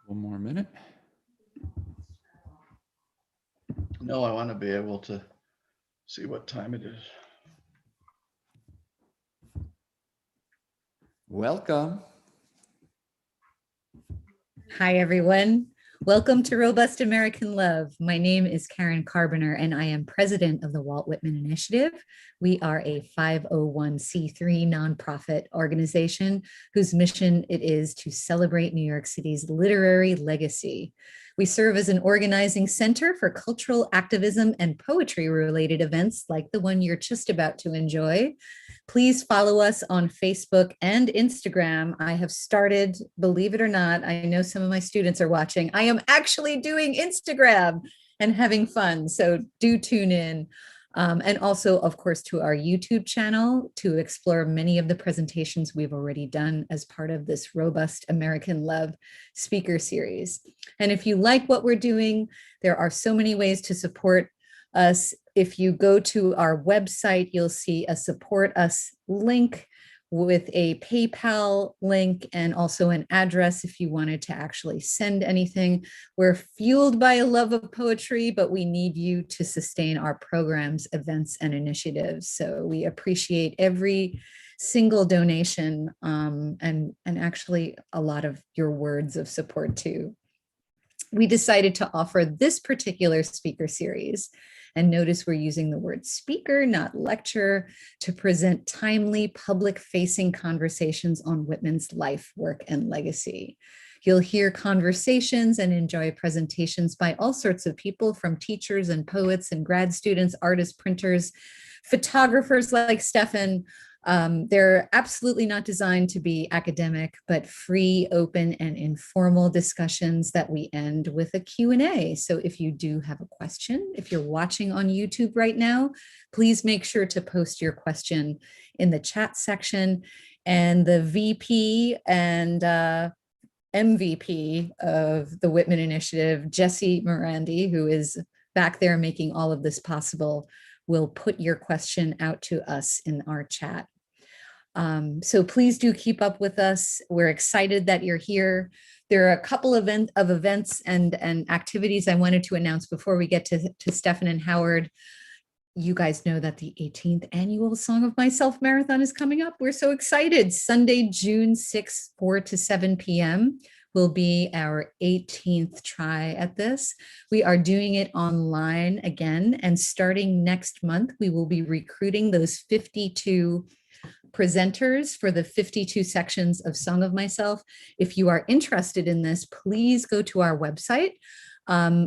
One more minute. No, I want to be able to see what time it is. Welcome. Hi, everyone. Welcome to Robust American Love. My name is Karen Karbiener, and I am president of the Walt Whitman Initiative. We are a 501c3 nonprofit organization whose mission it is to celebrate New York City's literary legacy. We serve as an organizing center for cultural activism and poetry-related events like the one you're just about to enjoy. Please follow us on Facebook and Instagram. I have started, believe it or not, I know some of my students are watching. I am actually doing Instagram and having fun, so do tune in. And also, of course, to our YouTube channel to explore many of the presentations we've already done as part of this Robust American Love speaker series. And if you like what we're doing, there are so many ways to support us. If you go to our website, you'll see a support us link with a PayPal link and also an address if you wanted to actually send anything. We're fueled by a love of poetry, but we need you to sustain our programs, events, and initiatives. So we appreciate every single donation and actually a lot of your words of support too. We decided to offer this particular speaker series, and notice we're using the word speaker, not lecture, to present timely public-facing conversations on Whitman's life, work, and legacy. You'll hear conversations and enjoy presentations by all sorts of people, from teachers and poets and grad students, artists, printers, photographers like Stefan. They're absolutely not designed to be academic, but free, open, and informal discussions that we end with a Q&A. So if you do have a question, if you're watching on YouTube right now, please make sure to post your question in the chat section. And the VP and MVP of the Whitman Initiative, Jesse Morandi, who is back there making all of this possible, will put your question out to us in our chat. So please do keep up with us. We're excited that you're here. There are a couple of events and activities I wanted to announce before we get to Stefan and Howard. You guys know that the 18th annual Song of Myself Marathon is coming up. We're so excited. Sunday, June 6th, 4 to 7 p.m. will be our 18th try at this. We are doing it online again, and starting next month, we will be recruiting those 52 presenters for the 52 sections of Song of Myself. If you are interested in this, please go to our website.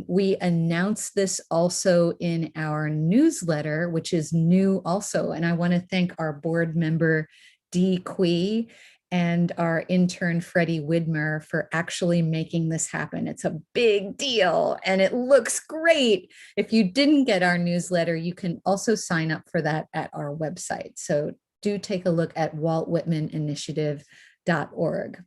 We announce this also in our newsletter, which is new also. And I want to thank our board member, Dee Quee, and our intern, Freddie Widmer, for actually making this happen. It's a big deal and it looks great. If you didn't get our newsletter, you can also sign up for that at our website. So do take a look at waltwhitmaninitiative.org.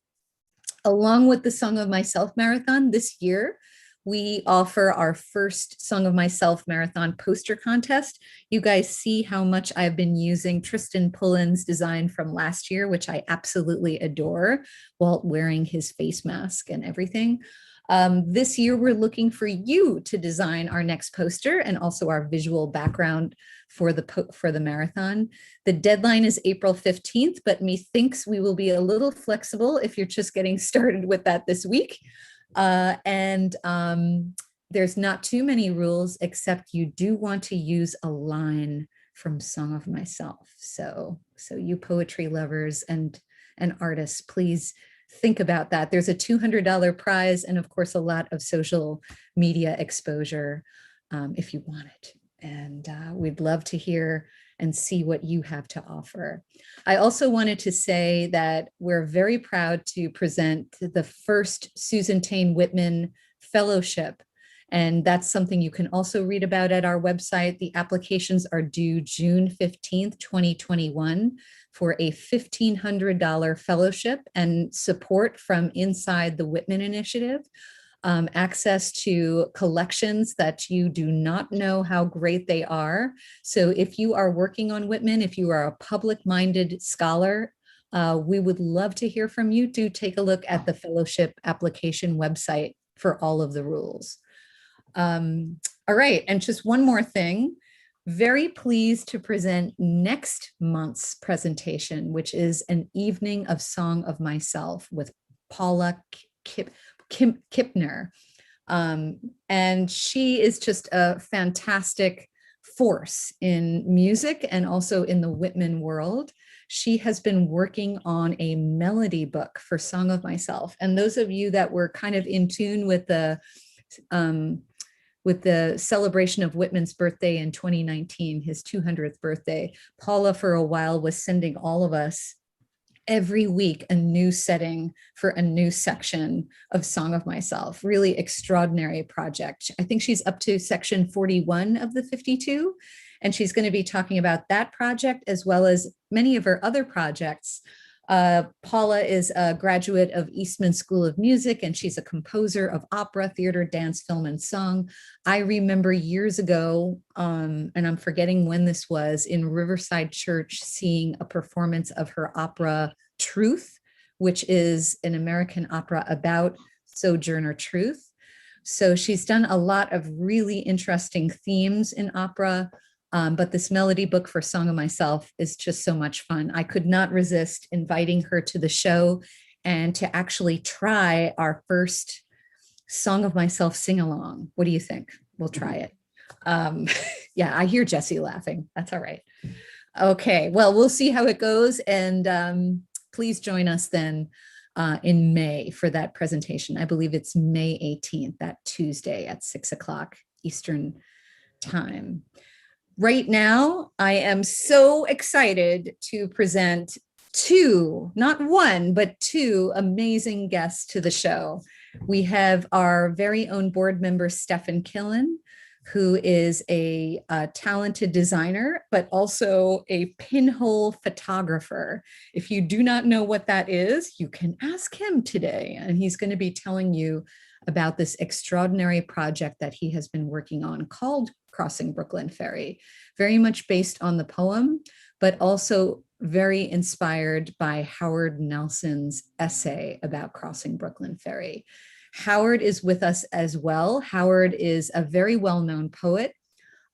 Along with the Song of Myself Marathon this year, we offer our first Song of Myself Marathon poster contest. You guys see how much I've been using Tristan Pullen's design from last year, which I absolutely adore, Walt wearing his face mask and everything. This year, we're looking for you to design our next poster and also our visual background for the marathon. The deadline is April 15th, but methinks we will be a little flexible if you're just getting started with that this week. There's not too many rules, except you do want to use a line from Song of Myself. So you poetry lovers and artists, please think about that. There's a $200 prize and of course a lot of social media exposure if you want it. And we'd love to hear and see what you have to offer. I also wanted to say that we're very proud to present the first Susan Tane Whitman Fellowship. And that's something you can also read about at our website. The applications are due June 15th, 2021 for a $1,500 fellowship and support from inside the Whitman Initiative. Access to collections that you do not know how great they are. So if you are working on Whitman, if you are a public-minded scholar We would love to hear from you. Do take a look at the fellowship application website for all of the rules. All right, and just one more thing. Very pleased to present next month's presentation, which is an evening of Song of Myself with Paula Kipner. And she is just a fantastic force in music and also in the Whitman world. She has been working on a melody book for Song of Myself. And those of you that were kind of in tune with the celebration of Whitman's birthday in 2019, his 200th birthday, Paula for a while was sending all of us every week a new setting for a new section of Song of Myself. Really extraordinary project. I think she's up to section 41 of the 52, and she's going to be talking about that project as well as many of her other projects. Paula is a graduate of Eastman School of Music, and she's a composer of opera, theater, dance, film, and song. I remember years ago, and I'm forgetting when this was, in Riverside Church, seeing a performance of her opera Truth, which is an American opera about Sojourner Truth. So she's done a lot of really interesting themes in opera. But this melody book for Song of Myself is just so much fun. I could not resist inviting her to the show and to actually try our first Song of Myself sing-along. What do you think? We'll try it. Yeah, I hear Jesse laughing. That's all right. Okay, well, we'll see how it goes. And please join us then in May for that presentation. I believe it's May 18th, that Tuesday at 6 o'clock Eastern time. Right now, I am so excited to present two, not one, but two amazing guests to the show. We have our very own board member, Stefan Killen, who is a talented designer, but also a pinhole photographer. If you do not know what that is, you can ask him today, and he's going to be telling you about this extraordinary project that he has been working on called Crossing Brooklyn Ferry, very much based on the poem, but also very inspired by Howard Nelson's essay about crossing Brooklyn Ferry. Howard is with us as well. Howard is a very well-known poet,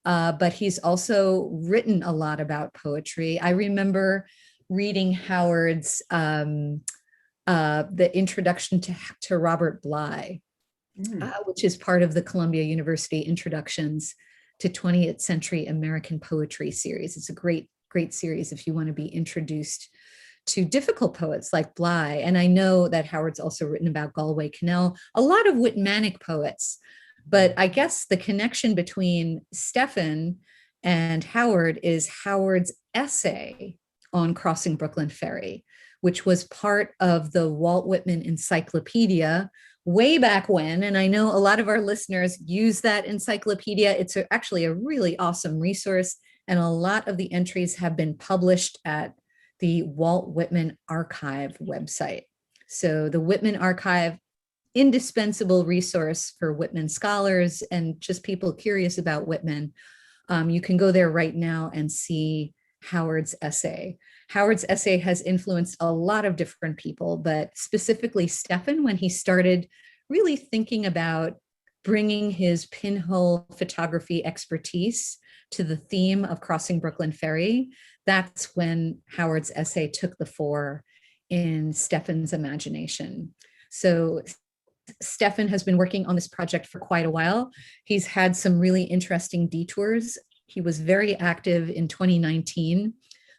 but he's also written a lot about poetry. I remember reading Howard's, the introduction to Robert Bly, which is part of the Columbia University Introductions to 20th Century American Poetry series. It's a great, great series if you want to be introduced to difficult poets like Bly. And I know that Howard's also written about Galway Kinnell, a lot of Whitmanic poets. But I guess the connection between Stefan and Howard is Howard's essay on crossing Brooklyn Ferry, which was part of the Walt Whitman Encyclopedia way back when. And I know a lot of our listeners use that encyclopedia. It's actually a really awesome resource. And a lot of the entries have been published at the Walt Whitman Archive website. So the Whitman Archive, indispensable resource for Whitman scholars and just people curious about Whitman. You can go there right now and see Howard's essay. Howard's essay has influenced a lot of different people, but specifically Stefan, when he started really thinking about bringing his pinhole photography expertise to the theme of crossing Brooklyn Ferry, that's when Howard's essay took the fore in Stefan's imagination. So Stefan has been working on this project for quite a while. He's had some really interesting detours. He was very active in 2019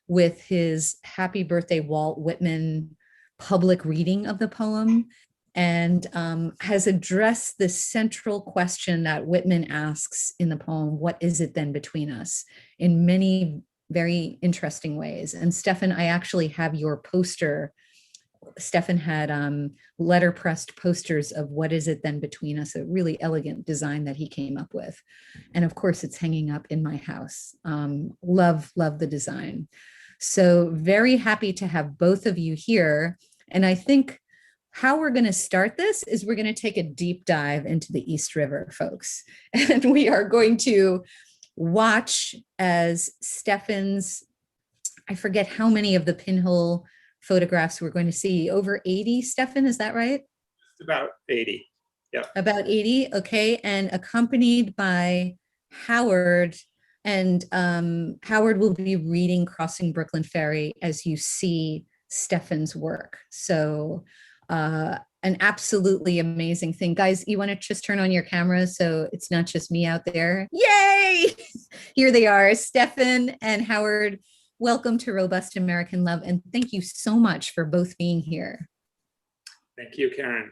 with his Happy Birthday Walt Whitman public reading of the poem, and has addressed the central question that Whitman asks in the poem, what is it then between us, in many very interesting ways. And Stefan, I actually have your poster. Stefan had letterpressed posters of what is it then between us, a really elegant design that he came up with. And of course, it's hanging up in my house. Love the design. So very happy to have both of you here. And I think how we're going to start this is we're going to take a deep dive into the East River, folks. And we are going to watch as Stefan's, I forget how many of the pinhole photographs we're going to see. Over 80, Stefan, is that right? Just about 80. Yeah. About 80, okay. And accompanied by Howard. And Howard will be reading Crossing Brooklyn Ferry as you see Stefan's work. So an absolutely amazing thing. Guys, you want to just turn on your cameras so it's not just me out there? Yay! Here they are, Stefan and Howard. Welcome to Robust American Love, and thank you so much for both being here. Thank you, Karen.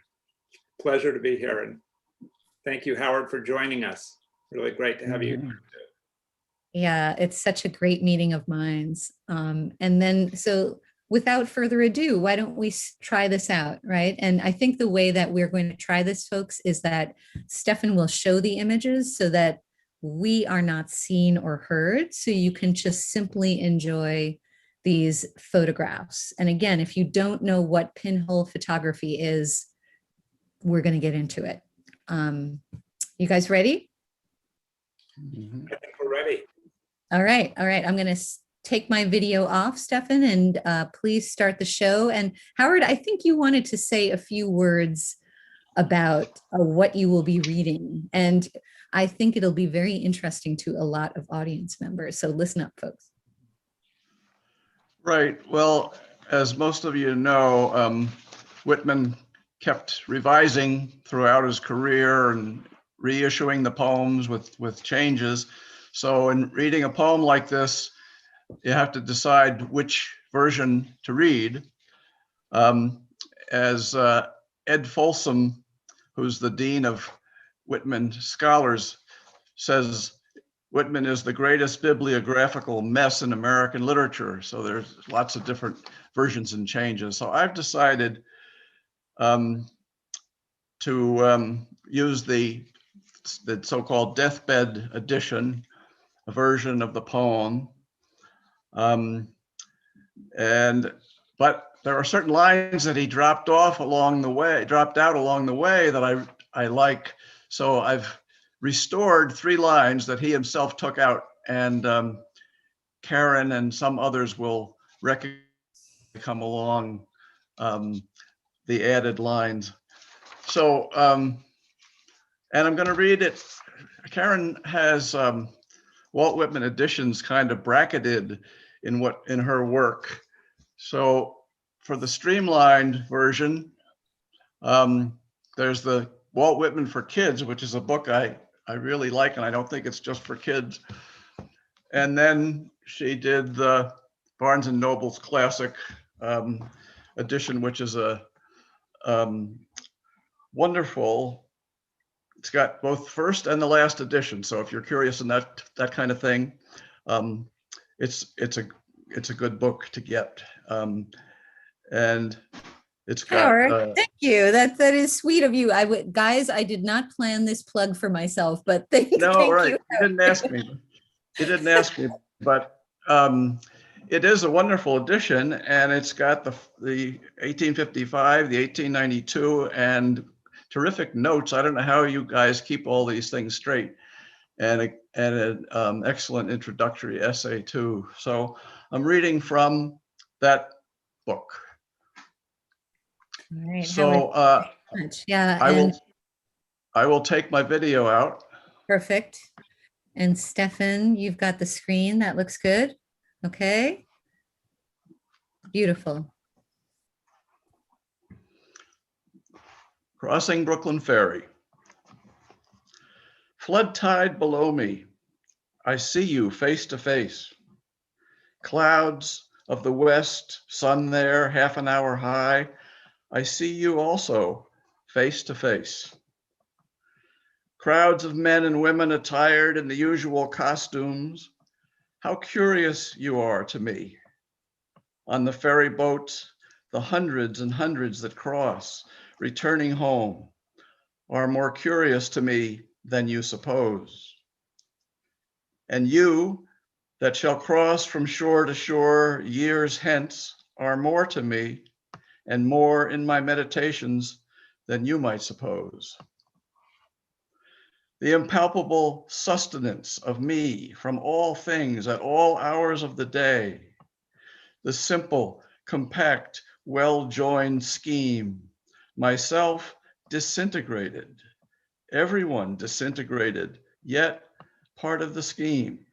Pleasure to be here, and thank you, Howard, for joining us. Really great to have you. Yeah, it's such a great meeting of minds. And then, so without further ado, why don't we try this out, right? And I think the way that we're going to try this, folks, is that Stefan will show the images so that we are not seen or heard. So you can just simply enjoy these photographs. And again, if you don't know what pinhole photography is, we're going to get into it. You guys ready? I think we're ready. All right. All right. I'm going to take my video off, Stefan, and please start the show. And Howard, I think you wanted to say a few words about what you will be reading. And I think it'll be very interesting to a lot of audience members. So listen up, folks. Right. Well, as most of you know, Whitman kept revising throughout his career and reissuing the poems with changes. So in reading a poem like this, you have to decide which version to read. As Ed Folsom, who's the dean of Whitman scholars, says, Whitman is the greatest bibliographical mess in American literature. So there's lots of different versions and changes. So I've decided to use the so-called deathbed edition, a version of the poem. But there are certain lines that he dropped out along the way that I like. So I've restored 3 lines that he himself took out, and Karen and some others will come along the added lines. So, and I'm going to read it. Karen has Walt Whitman editions kind of bracketed in her work. So for the streamlined version, there's the Walt Whitman for Kids, which is a book I really like, and I don't think it's just for kids. And then she did the Barnes and Noble's classic edition, which is a wonderful. It's got both first and the last edition. So if you're curious in that kind of thing, it's a good book to get. And it's got. Howard, thank you. That is sweet of you. Guys, I did not plan this plug for myself, but thank you. You didn't ask me. You didn't ask me, but it is a wonderful edition, and it's got the 1855, the 1892, and terrific notes. I don't know how you guys keep all these things straight, and an excellent introductory essay too. So I'm reading from that book. All right, so yeah, I will take my video out. Perfect. And Stefan, you've got the screen. That looks good. Okay. Beautiful. Crossing Brooklyn Ferry. Flood tide below me. I see you face to face. Clouds of the west, sun there, half an hour high. I see you also face to face. Crowds of men and women attired in the usual costumes. How curious you are to me. On the ferry boats, the hundreds and hundreds that cross, returning home, are more curious to me than you suppose. And you that shall cross from shore to shore years hence are more to me and more in my meditations than you might suppose. The impalpable sustenance of me from all things at all hours of the day, the simple compact, well-joined scheme. Myself disintegrated, everyone disintegrated, yet part of the scheme.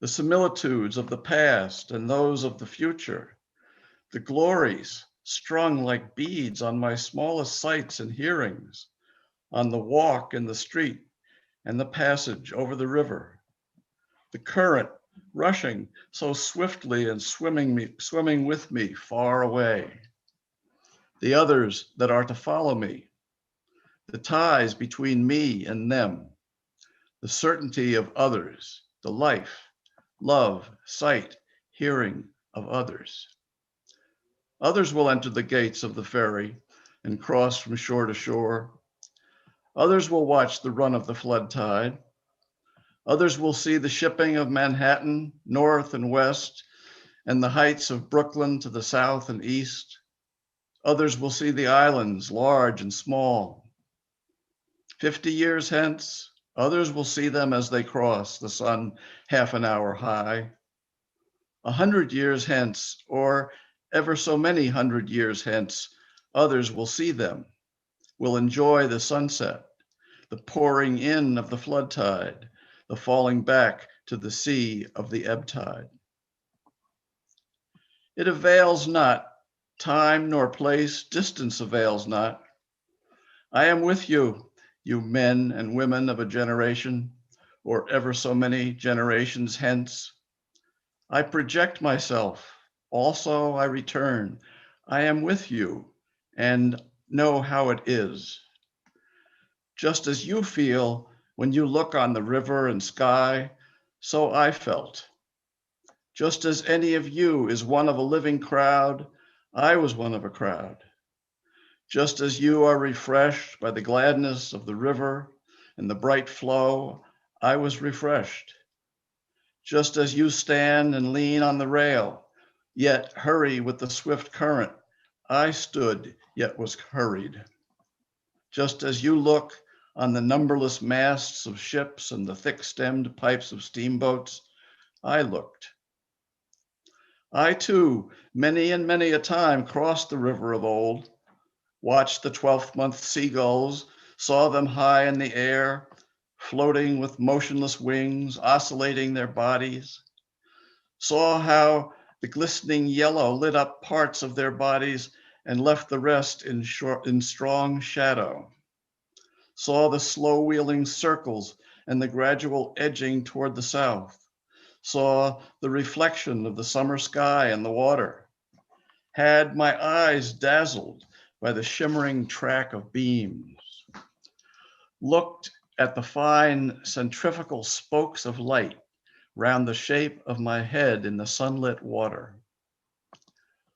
The similitudes of the past and those of the future, the glories strung like beads on my smallest sights and hearings, on the walk in the street and the passage over the river, the current rushing so swiftly and swimming with me far away, the others that are to follow me, the ties between me and them, the certainty of others, the life, love, sight, hearing of others. Others will enter the gates of the ferry and cross from shore to shore. Others will watch the run of the flood tide. Others will see the shipping of Manhattan, north and west, and the heights of Brooklyn to the south and east. Others will see the islands, large and small. 50 years hence, others will see them as they cross, the sun half an hour high. 100 years hence, or ever so many 100 years hence, others will see them, will enjoy the sunset, the pouring in of the flood tide, the falling back to the sea of the ebb tide. It avails not, time nor place, distance avails not. I am with you, you men and women of a generation, or ever so many generations hence. I project myself, also I return. I am with you and know how it is. Just as you feel when you look on the river and sky, so I felt. Just as any of you is one of a living crowd, I was one of a crowd. Just as you are refreshed by the gladness of the river and the bright flow, I was refreshed. Just as you stand and lean on the rail, yet hurry with the swift current, I stood, yet was hurried. Just as you look on the numberless masts of ships and the thick-stemmed pipes of steamboats, I looked. I too, many and many a time, crossed the river of old, watched the 12th month seagulls, saw them high in the air, floating with motionless wings, oscillating their bodies, saw how the glistening yellow lit up parts of their bodies and left the rest in strong shadow, saw the slow wheeling circles and the gradual edging toward the south, saw the reflection of the summer sky and the water, had my eyes dazzled by the shimmering track of beams, looked at the fine centrifugal spokes of light round the shape of my head in the sunlit water,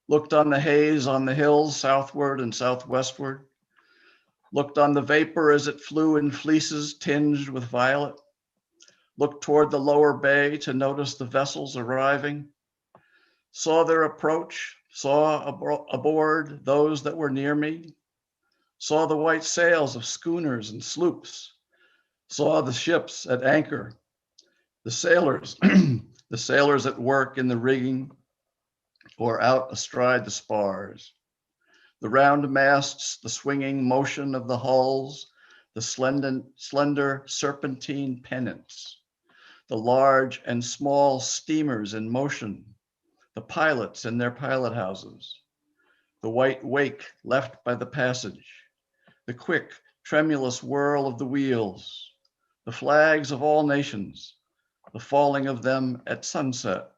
looked on the haze on the hills southward and southwestward, looked on the vapor as it flew in fleeces tinged with violet, looked toward the lower bay to notice the vessels arriving, saw their approach, saw aboard those that were near me, saw the white sails of schooners and sloops, saw the ships at anchor, the sailors, the sailors at work in the rigging or out astride the spars, the round masts, the swinging motion of the hulls, the slender serpentine pennants, the large and small steamers in motion, the pilots in their pilot houses, the white wake left by the passage, the quick, tremulous whirl of the wheels, the flags of all nations, the falling of them at sunset,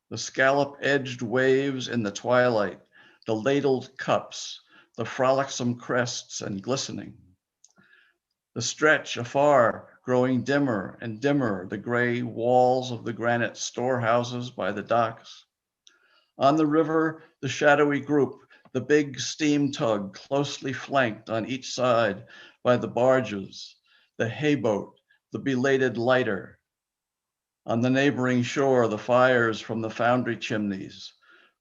the scallop-edged waves in the twilight, the ladled cups, the frolicsome crests and glistening, the stretch afar growing dimmer and dimmer, the gray walls of the granite storehouses by the docks. On the river, the shadowy group, the big steam tug closely flanked on each side by the barges, the hayboat, the belated lighter. On the neighboring shore, the fires from the foundry chimneys,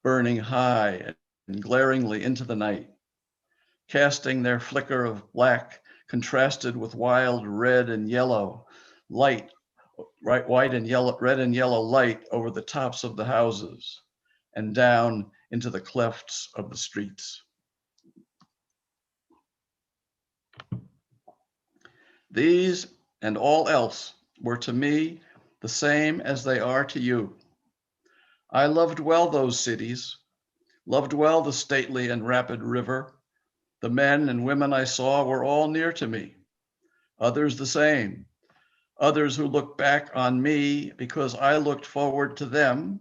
burning high and glaringly into the night, casting their flicker of black contrasted with wild red and yellow light, red and yellow light over the tops of the houses, and down into the clefts of the streets. These and all else were to me the same as they are to you. I loved well those cities, loved well the stately and rapid river. The men and women I saw were all near to me, others the same, others who look back on me because I looked forward to them.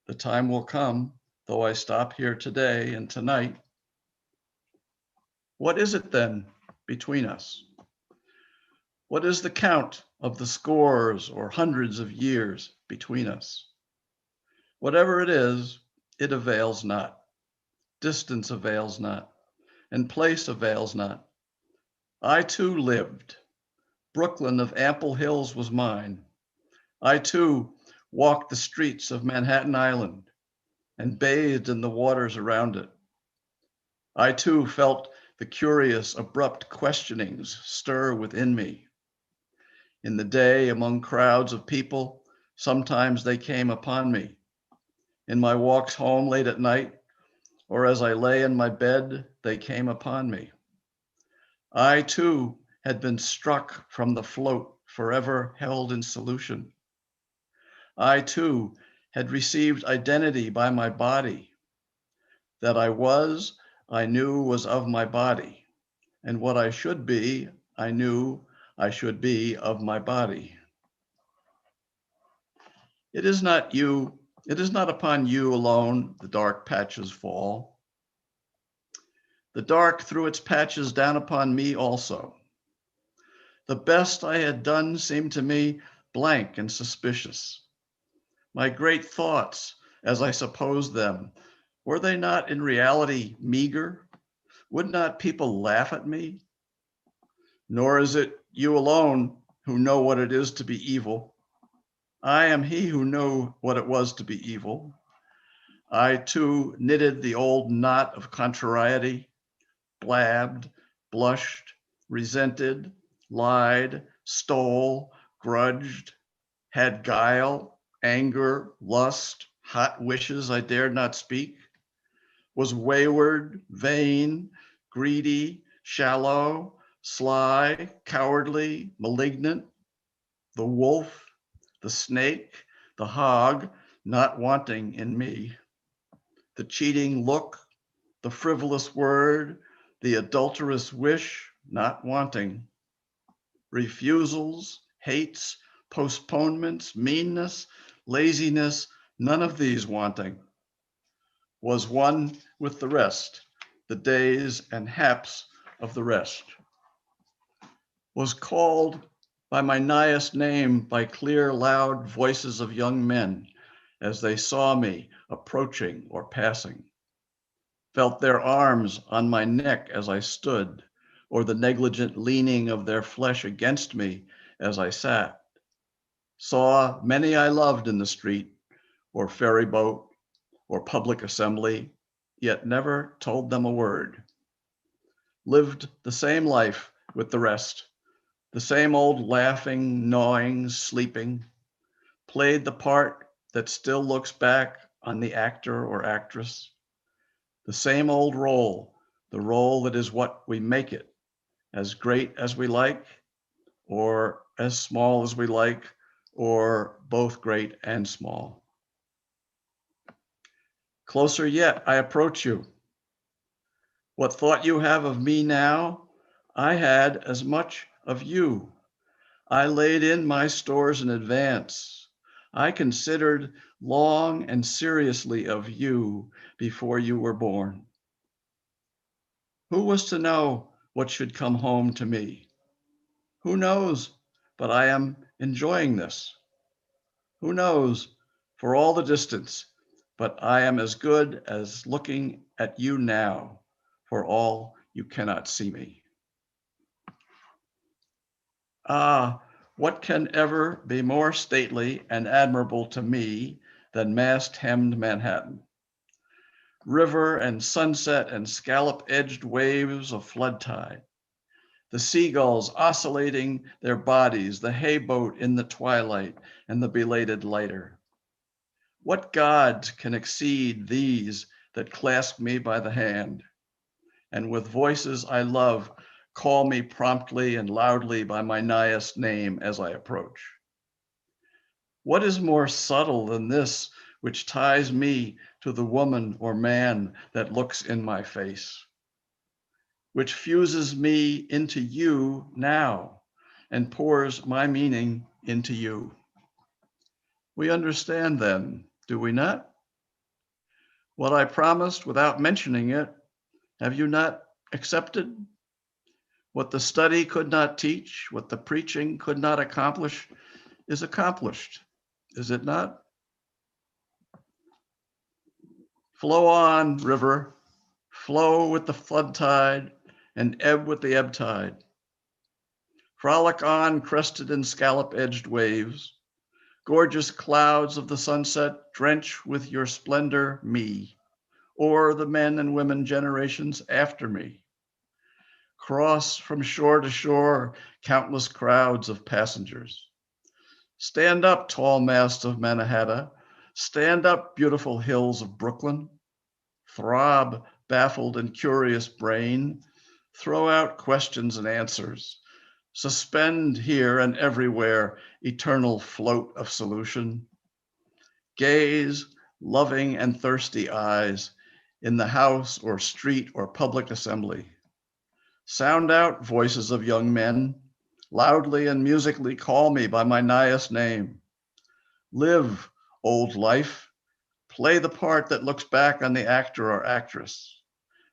The time will come, though I stop here today and tonight. What is it then between us? What is the count of the scores or hundreds of years between us? Whatever it is, it avails not. Distance avails not, and place avails not. I too lived. Brooklyn of ample hills was mine. I too walked the streets of Manhattan Island and bathed in the waters around it. I too felt the curious, abrupt questionings stir within me. In the day, among crowds of people, sometimes they came upon me. In my walks home late at night, or as I lay in my bed, they came upon me. I too had been struck from the float forever held in solution. I too had received identity by my body. That I knew was of my body, and what I should be, I knew I should be of my body. It is not upon you alone the dark patches fall. The dark threw its patches down upon me also. The best I had done seemed to me blank and suspicious. My great thoughts, as I supposed them, were they not in reality meager? Would not people laugh at me? Nor is it you alone who know what it is to be evil. I am he who knew what it was to be evil. I too knitted the old knot of contrariety, blabbed, blushed, resented, lied, stole, grudged, had guile, anger, lust, hot wishes I dared not speak, was wayward, vain, greedy, shallow, sly, cowardly, malignant, the wolf, the snake, the hog, not wanting in me, the cheating look, the frivolous word, the adulterous wish, not wanting, refusals, hates, postponements, meanness, laziness, none of these wanting, was one with the rest, the days and haps of the rest, was called by my nighest name by clear, loud voices of young men as they saw me approaching or passing, felt their arms on my neck as I stood, or the negligent leaning of their flesh against me as I sat, saw many I loved in the street or ferry boat or public assembly, yet never told them a word, lived the same life with the rest, the same old laughing, gnawing, sleeping, played the part that still looks back on the actor or actress, the same old role, the role that is what we make it, as great as we like, or as small as we like, or both great and small. Closer yet, I approach you. What thought you have of me now, I had as much of you. I laid in my stores in advance. I considered long and seriously of you before you were born. Who was to know what should come home to me? Who knows, but I am enjoying this. Who knows, for all the distance, but I am as good as looking at you now, for all you cannot see me. Ah, what can ever be more stately and admirable to me than mast-hemmed Manhattan? River and sunset and scallop-edged waves of flood tide, the seagulls oscillating their bodies, the hay boat in the twilight and the belated lighter. What gods can exceed these that clasp me by the hand, and with voices I love, call me promptly and loudly by my nighest name as I approach? What is more subtle than this which ties me to the woman or man that looks in my face, which fuses me into you now and pours my meaning into you? We understand then, do we not? What I promised without mentioning it, have you not accepted? What the study could not teach, what the preaching could not accomplish, is accomplished, is it not? Flow on, river, flow with the flood tide and ebb with the ebb tide. Frolic on, crested and scallop-edged waves. Gorgeous clouds of the sunset, drench with your splendor me, or the men and women generations after me. Cross from shore to shore, countless crowds of passengers. Stand up, tall masts of Manhattan. Stand up, beautiful hills of Brooklyn. Throb, baffled and curious brain. Throw out questions and answers. Suspend here and everywhere eternal float of solution. Gaze, loving and thirsty eyes, in the house or street or public assembly. Sound out, voices of young men, loudly and musically call me by my nighest name. Live, old life, play the part that looks back on the actor or actress.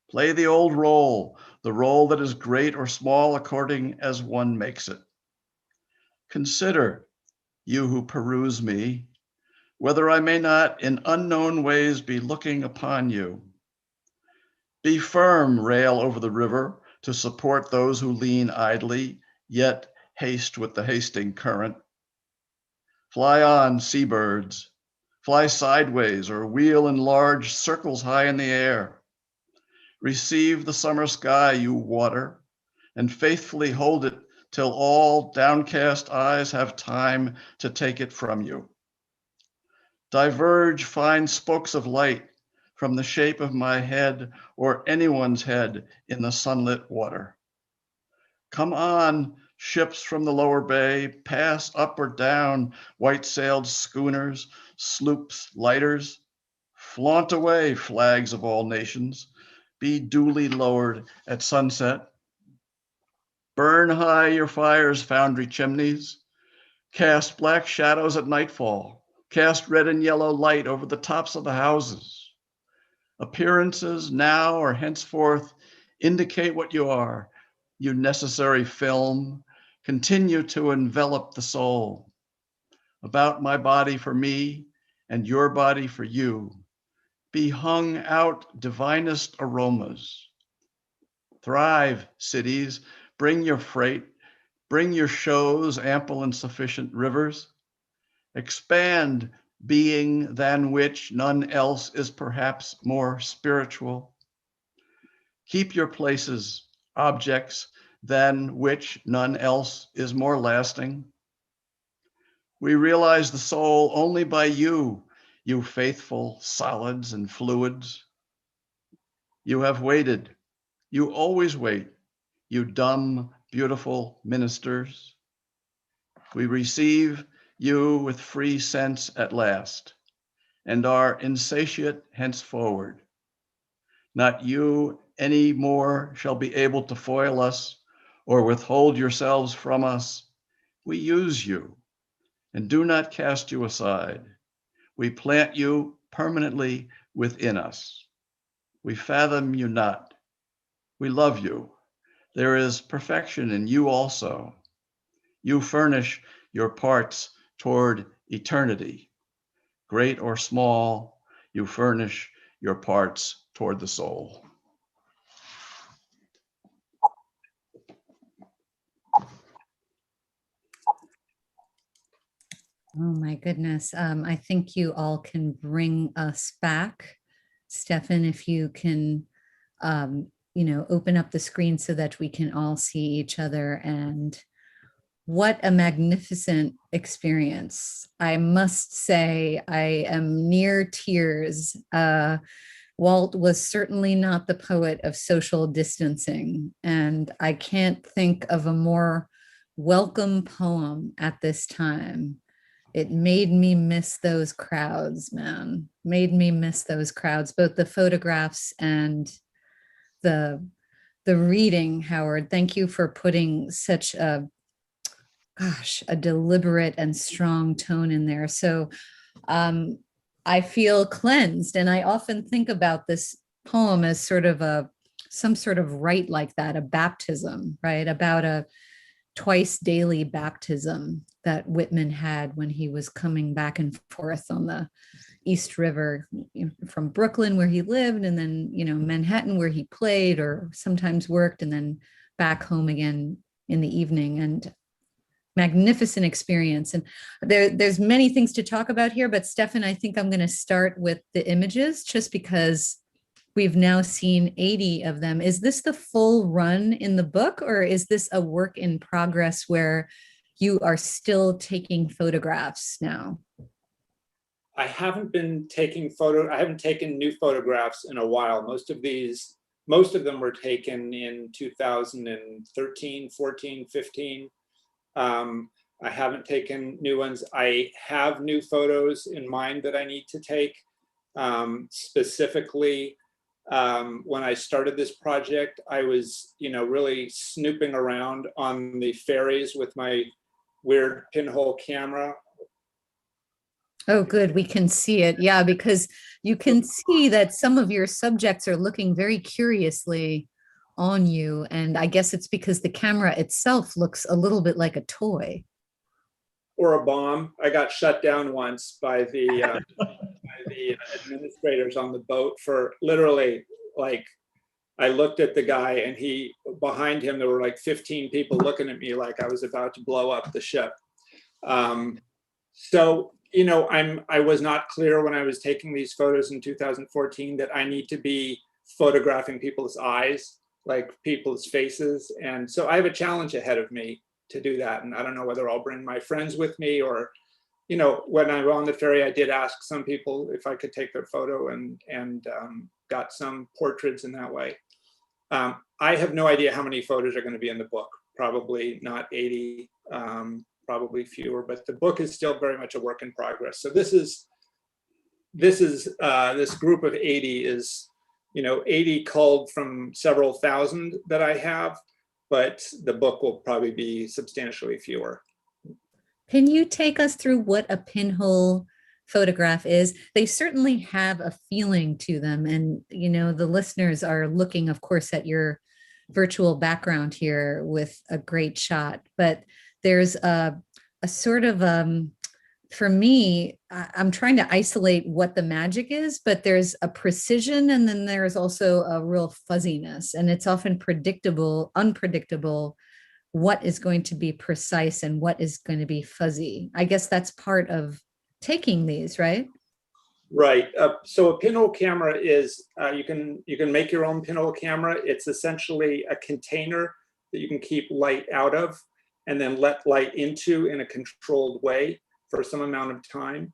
Play the old role, the role that is great or small according as one makes it. Consider, you who peruse me, whether I may not in unknown ways be looking upon you. Be firm, rail over the river, to support those who lean idly, yet haste with the hasting current. Fly on, seabirds, fly sideways or wheel in large circles high in the air. Receive the summer sky, you water, and faithfully hold it till all downcast eyes have time to take it from you. Diverge fine spokes of light from the shape of my head or anyone's head in the sunlit water. Come on, ships from the lower bay, pass up or down, white-sailed schooners, sloops, lighters. Flaunt away, flags of all nations, be duly lowered at sunset. Burn high your fires, foundry chimneys. Cast black shadows at nightfall. Cast red and yellow light over the tops of the houses. Appearances now or henceforth indicate what you are. You necessary film, continue to envelop the soul. About my body for me and your body for you. Be hung out divinest aromas. Thrive, cities, bring your freight, bring your shows, ample and sufficient rivers. Expand, being than which none else is perhaps more spiritual. Keep your places, objects than which none else is more lasting. We realize the soul only by you, you faithful solids and fluids. You have waited, you always wait, you dumb, beautiful ministers. We receive you with free sense at last, and are insatiate henceforward. Not you any more shall be able to foil us or withhold yourselves from us. We use you and do not cast you aside. We plant you permanently within us. We fathom you not. We love you. There is perfection in you also. You furnish your parts toward eternity. Great or small, you furnish your parts toward the soul. Oh my goodness. I think you all can bring us back. Stefan, if you can, open up the screen so that we can all see each other and what a magnificent experience. I must say, I am near tears. Walt was certainly not the poet of social distancing, and I can't think of a more welcome poem at this time. It made me miss those crowds, man. Made me miss those crowds, both the photographs and the reading. Howard, thank you for putting such a deliberate and strong tone in there. So I feel cleansed, and I often think about this poem as sort of some sort of rite like that, a baptism, right? About a twice daily baptism that Whitman had when he was coming back and forth on the East River, from Brooklyn, where he lived, and then, Manhattan, where he played or sometimes worked, and then back home again in the evening. And magnificent experience. And there's many things to talk about here, but Stefan, I think I'm going to start with the images, just because we've now seen 80 of them. Is this the full run in the book, or is this a work in progress where you are still taking photographs now? I haven't taken new photographs in a while. Most of them were taken in 2013, 14, 15. I haven't taken new ones. I have new photos in mind that I need to take. Specifically, when I started this project, I was, really snooping around on the ferries with my weird pinhole camera. Oh, good. We can see it. Yeah, because you can see that some of your subjects are looking very curiously on you. And I guess it's because the camera itself looks a little bit like a toy. Or a bomb. I got shut down once by the administrators on the boat for literally, I looked at the guy, and behind him, there were like 15 people looking at me like I was about to blow up the ship. So, I was not clear when I was taking these photos in 2014 that I need to be photographing people's eyes, like people's faces. And so I have a challenge ahead of me to do that. And I don't know whether I'll bring my friends with me, or, when I was on the ferry, I did ask some people if I could take their photo, and got some portraits in that way. I have no idea how many photos are going to be in the book. Probably not 80, probably fewer, but the book is still very much a work in progress. So this group of 80 is, 80 culled from several thousand that I have, but the book will probably be substantially fewer. Can you take us through what a pinhole photograph is? They certainly have a feeling to them. And, the listeners are looking, of course, at your virtual background here with a great shot, but there's a sort of, for me, I'm trying to isolate what the magic is, but there's a precision, and then there's also a real fuzziness, and it's often unpredictable what is going to be precise and what is going to be fuzzy. I guess that's part of taking these, right? Right. So a pinhole camera is, you can make your own pinhole camera. It's essentially a container that you can keep light out of and then let light into in a controlled way for some amount of time.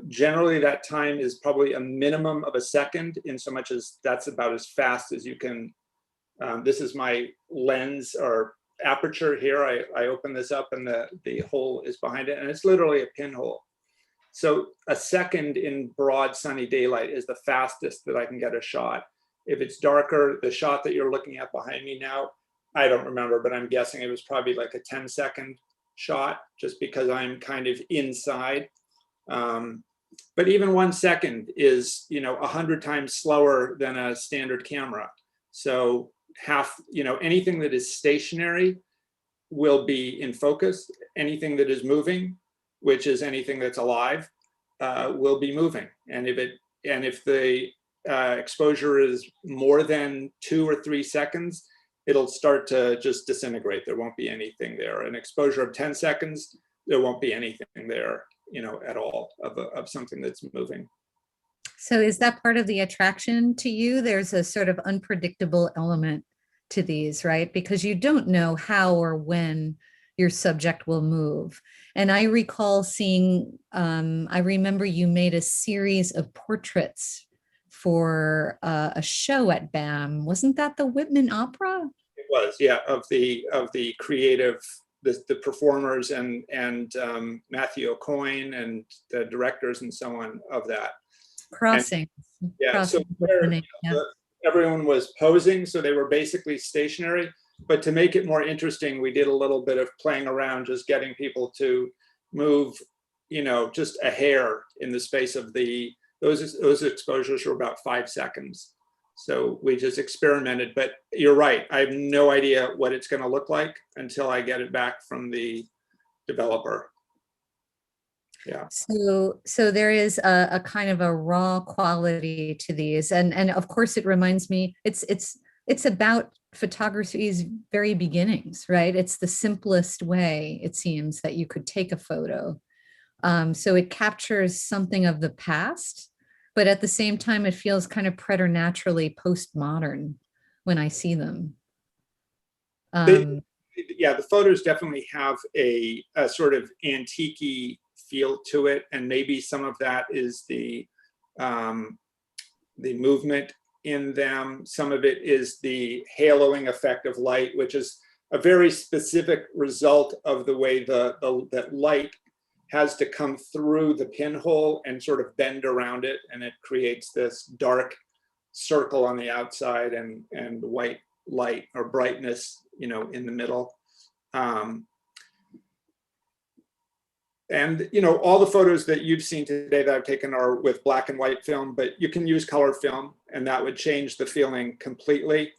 Generally, that time is probably a minimum of a second, in so much as that's about as fast as you can. This is my lens or aperture here. I open this up, and the hole is behind it, and it's literally a pinhole. So a second in broad sunny daylight is the fastest that I can get a shot. If it's darker, the shot that you're looking at behind me now, I don't remember, but I'm guessing it was probably like a 10-second shot, just because I'm kind of inside. But even 1 second is, 100 times slower than a standard camera. So anything that is stationary will be in focus. Anything that is moving, which is anything that's alive, will be moving. And if the exposure is more than 2 or 3 seconds, it'll start to just disintegrate. There won't be anything there. An exposure of 10 seconds, there won't be anything there, at all of something that's moving. So is that part of the attraction to you? There's a sort of unpredictable element to these, right? Because you don't know how or when your subject will move. And I recall seeing, I remember you made a series of portraits for a show at BAM. Wasn't that the Whitman Opera? It was, yeah, of the creative, the performers and Matthew O'Coin and the directors and so on of that. Crossing. Yeah, Crossing so there, yeah. everyone was posing, so they were basically stationary. But to make it more interesting, we did a little bit of playing around, just getting people to move, just a hair in the space of those exposures were about 5 seconds. So we just experimented, but you're right. I have no idea what it's going to look like until I get it back from the developer. Yeah. So there is a kind of a raw quality to these, and of course it reminds me, it's about photography's very beginnings, right? It's the simplest way, it seems, that you could take a photo. So it captures something of the past, but at the same time, it feels kind of preternaturally postmodern when I see them. Yeah, the photos definitely have a sort of antique-y feel to it, and maybe some of that is the movement in them. Some of it is the haloing effect of light, which is a very specific result of the way that light has to come through the pinhole and sort of bend around it, and it creates this dark circle on the outside and white light or brightness, in the middle. And all the photos that you've seen today that I've taken are with black and white film, but you can use color film, and that would change the feeling completely.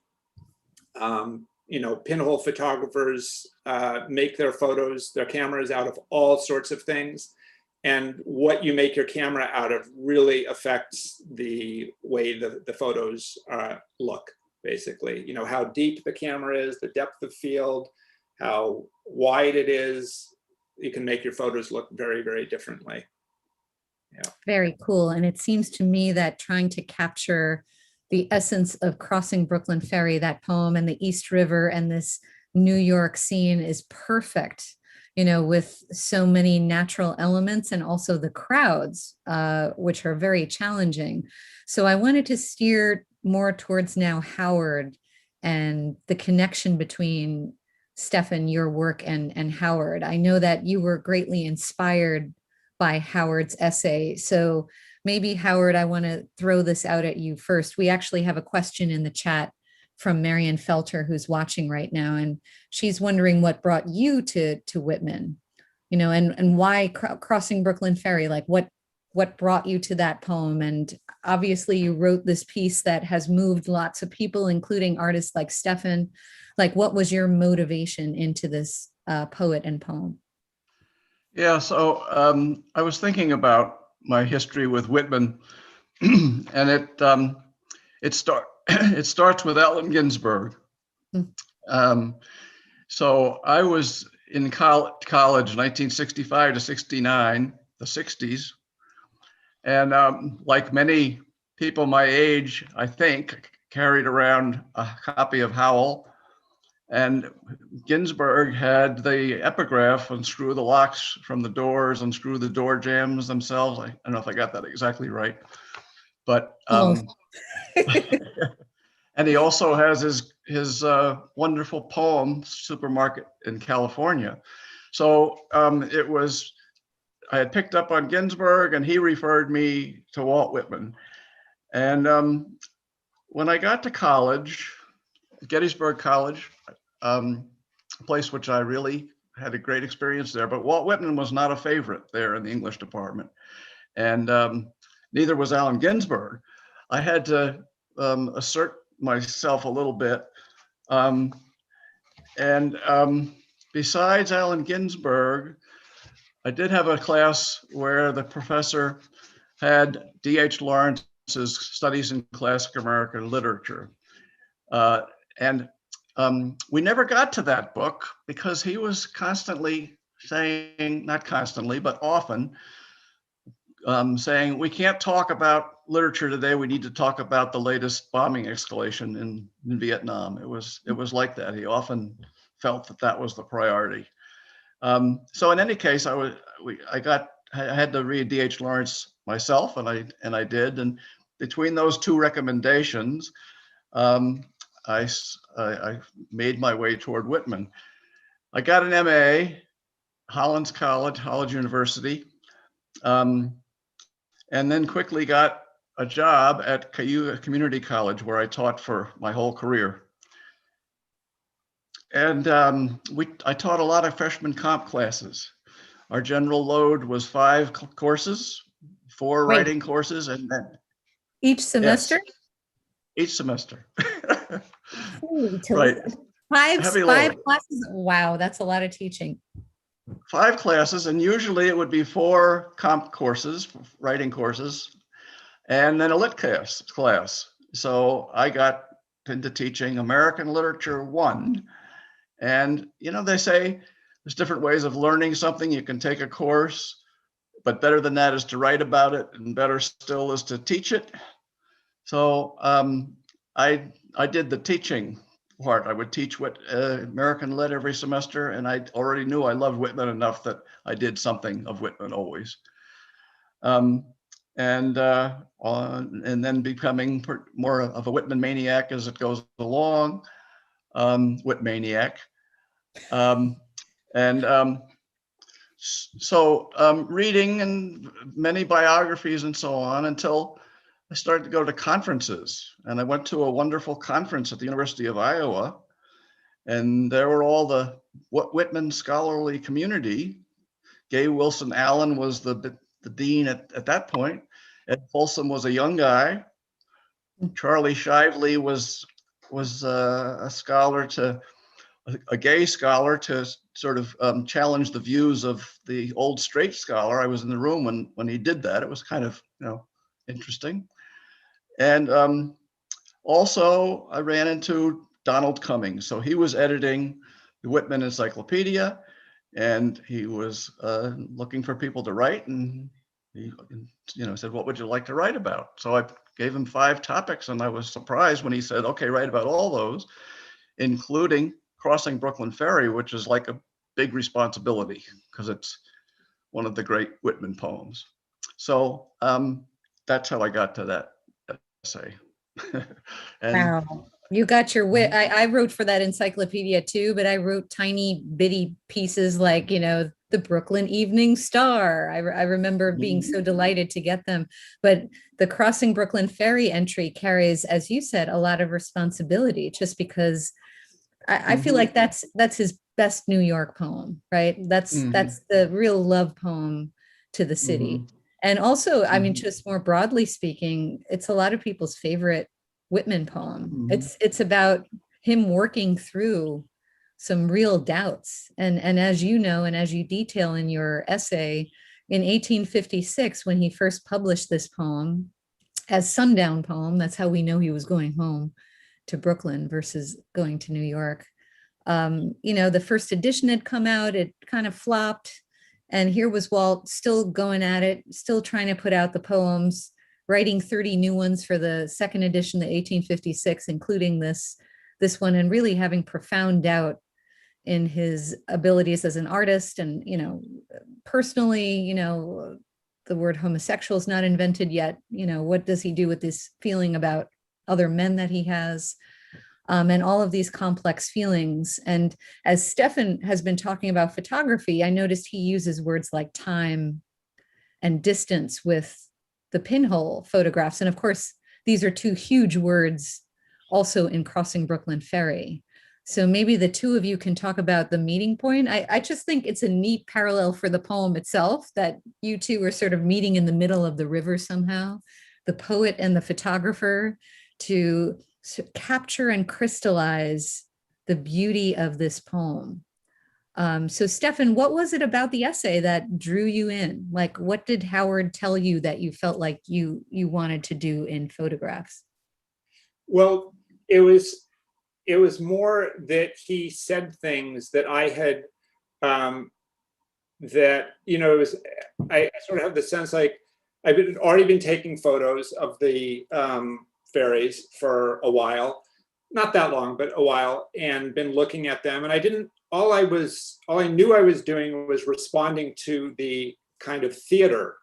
Pinhole photographers make their photos, their cameras out of all sorts of things. And what you make your camera out of really affects the way the photos look, basically. How deep the camera is, the depth of field, how wide it is. You can make your photos look very, very differently. Yeah. Very cool. And it seems to me that trying to capture the essence of Crossing Brooklyn Ferry, that poem, and the East River and this New York scene is perfect, with so many natural elements and also the crowds, which are very challenging. So I wanted to steer more towards now Howard and the connection between Stefan, your work, and Howard. I know that you were greatly inspired by Howard's essay. So maybe, Howard, I want to throw this out at you first. We actually have a question in the chat from Marion Felter, who's watching right now, and she's wondering what brought you to Whitman, and why Crossing Brooklyn Ferry, like what brought you to that poem? And obviously you wrote this piece that has moved lots of people, including artists like Stefan. Like, what was your motivation into this poet and poem? Yeah, so I was thinking about my history with Whitman, and it starts with Allen Ginsberg. So I was in college, 1965 to 69, the 60s, and like many people my age, I think, carried around a copy of Howl. And Ginsberg had the epigraph, unscrew the locks from the doors, unscrew the door jambs themselves. I don't know if I got that exactly right, but and he also has his wonderful poem, Supermarket in California. So I had picked up on Ginsberg, and he referred me to Walt Whitman. And when I got to college, Gettysburg College, a place which I really had a great experience there, but Walt Whitman was not a favorite there in the English department, and neither was Allen Ginsberg. I had to assert myself a little bit, and besides Allen Ginsberg, I did have a class where the professor had D.H. Lawrence's Studies in Classic American Literature, and we never got to that book because he was constantly saying, not constantly, but often saying, we can't talk about literature today. We need to talk about the latest bombing escalation in Vietnam. It was like that. He often felt that was the priority. So in any case, I had to read D.H. Lawrence myself, and I did. And between those two recommendations, I made my way toward Whitman. I got an MA, Howard University, and then quickly got a job at Cayuga Community College, where I taught for my whole career. And I taught a lot of freshman comp classes. Our general load was 5 courses, 4 Wait. writing courses, and then Each semester? Yes, each semester. Holy Right. Five Heavy load. classes. Wow, that's a lot of teaching. 5 classes, and usually it would be 4 comp courses, writing courses, and then a lit class. So I got into teaching American Literature 1. And, you know, they say there's different ways of learning something. You can take a course, but better than that is to write about it, and better still is to teach it. So I did the teaching part. I would teach American Lit every semester, and I already knew I loved Whitman enough that I did something of Whitman always. And then becoming more of a Whitman maniac as it goes along. Whitmaniac. So reading and many biographies and so on, until I started to go to conferences. And I went to a wonderful conference at the University of Iowa, and there were all the Whitman scholarly community. Gay Wilson Allen was the dean at that point. Ed Folsom was a young guy. Charlie Shively was a gay scholar to sort of challenge the views of the old straight scholar. I was in the room when he did that. It was kind of, interesting. And also I ran into Donald Cummings. So he was editing the Whitman Encyclopedia, and he was looking for people to write, and he said, "What would you like to write about?" So I gave him 5 topics, and I was surprised when he said, "Okay, write about all those, including Crossing Brooklyn Ferry," which is like a big responsibility because it's one of the great Whitman poems. So that's how I got to that essay. Wow. You got your wit. I wrote for that encyclopedia too, but I wrote tiny bitty pieces like, the Brooklyn Evening Star. I remember being so delighted to get them. But the Crossing Brooklyn Ferry entry carries, as you said, a lot of responsibility, just because I feel like that's his best New York poem, right? That's the real love poem to the city. And also, I mean, just more broadly speaking, it's a lot of people's favorite Whitman poem. It's about him working through some real doubts. And as you know, and as you detail in your essay, in 1856, when he first published this poem as Sundown Poem, that's how we know he was going home to Brooklyn versus going to New York. The first edition had come out, it kind of flopped. And here was Walt still going at it, still trying to put out the poems, writing 30 new ones for the second edition, the 1856, including this one, and really having profound doubt in his abilities as an artist. And, personally, the word homosexual is not invented yet. What does he do with this feeling about other men that he has? And all of these complex feelings. And as Stefan has been talking about photography, I noticed he uses words like time and distance with the Pinhole photographs. And of course, these are 2 huge words also in Crossing Brooklyn Ferry. So maybe the 2 of you can talk about the meeting point. I just think it's a neat parallel for the poem itself, that you 2 are sort of meeting in the middle of the river somehow, the poet and the photographer, to capture and crystallize the beauty of this poem. So Stefan, what was it about the essay that drew you in? Like, what did Howard tell you that you felt like you wanted to do in photographs? Well, it was more that he said things that I had, I sort of have the sense like I've already been taking photos of the ferries for a while. not that long, but a while, and been looking at them. And I didn't, all I knew I was doing was responding to the kind of theater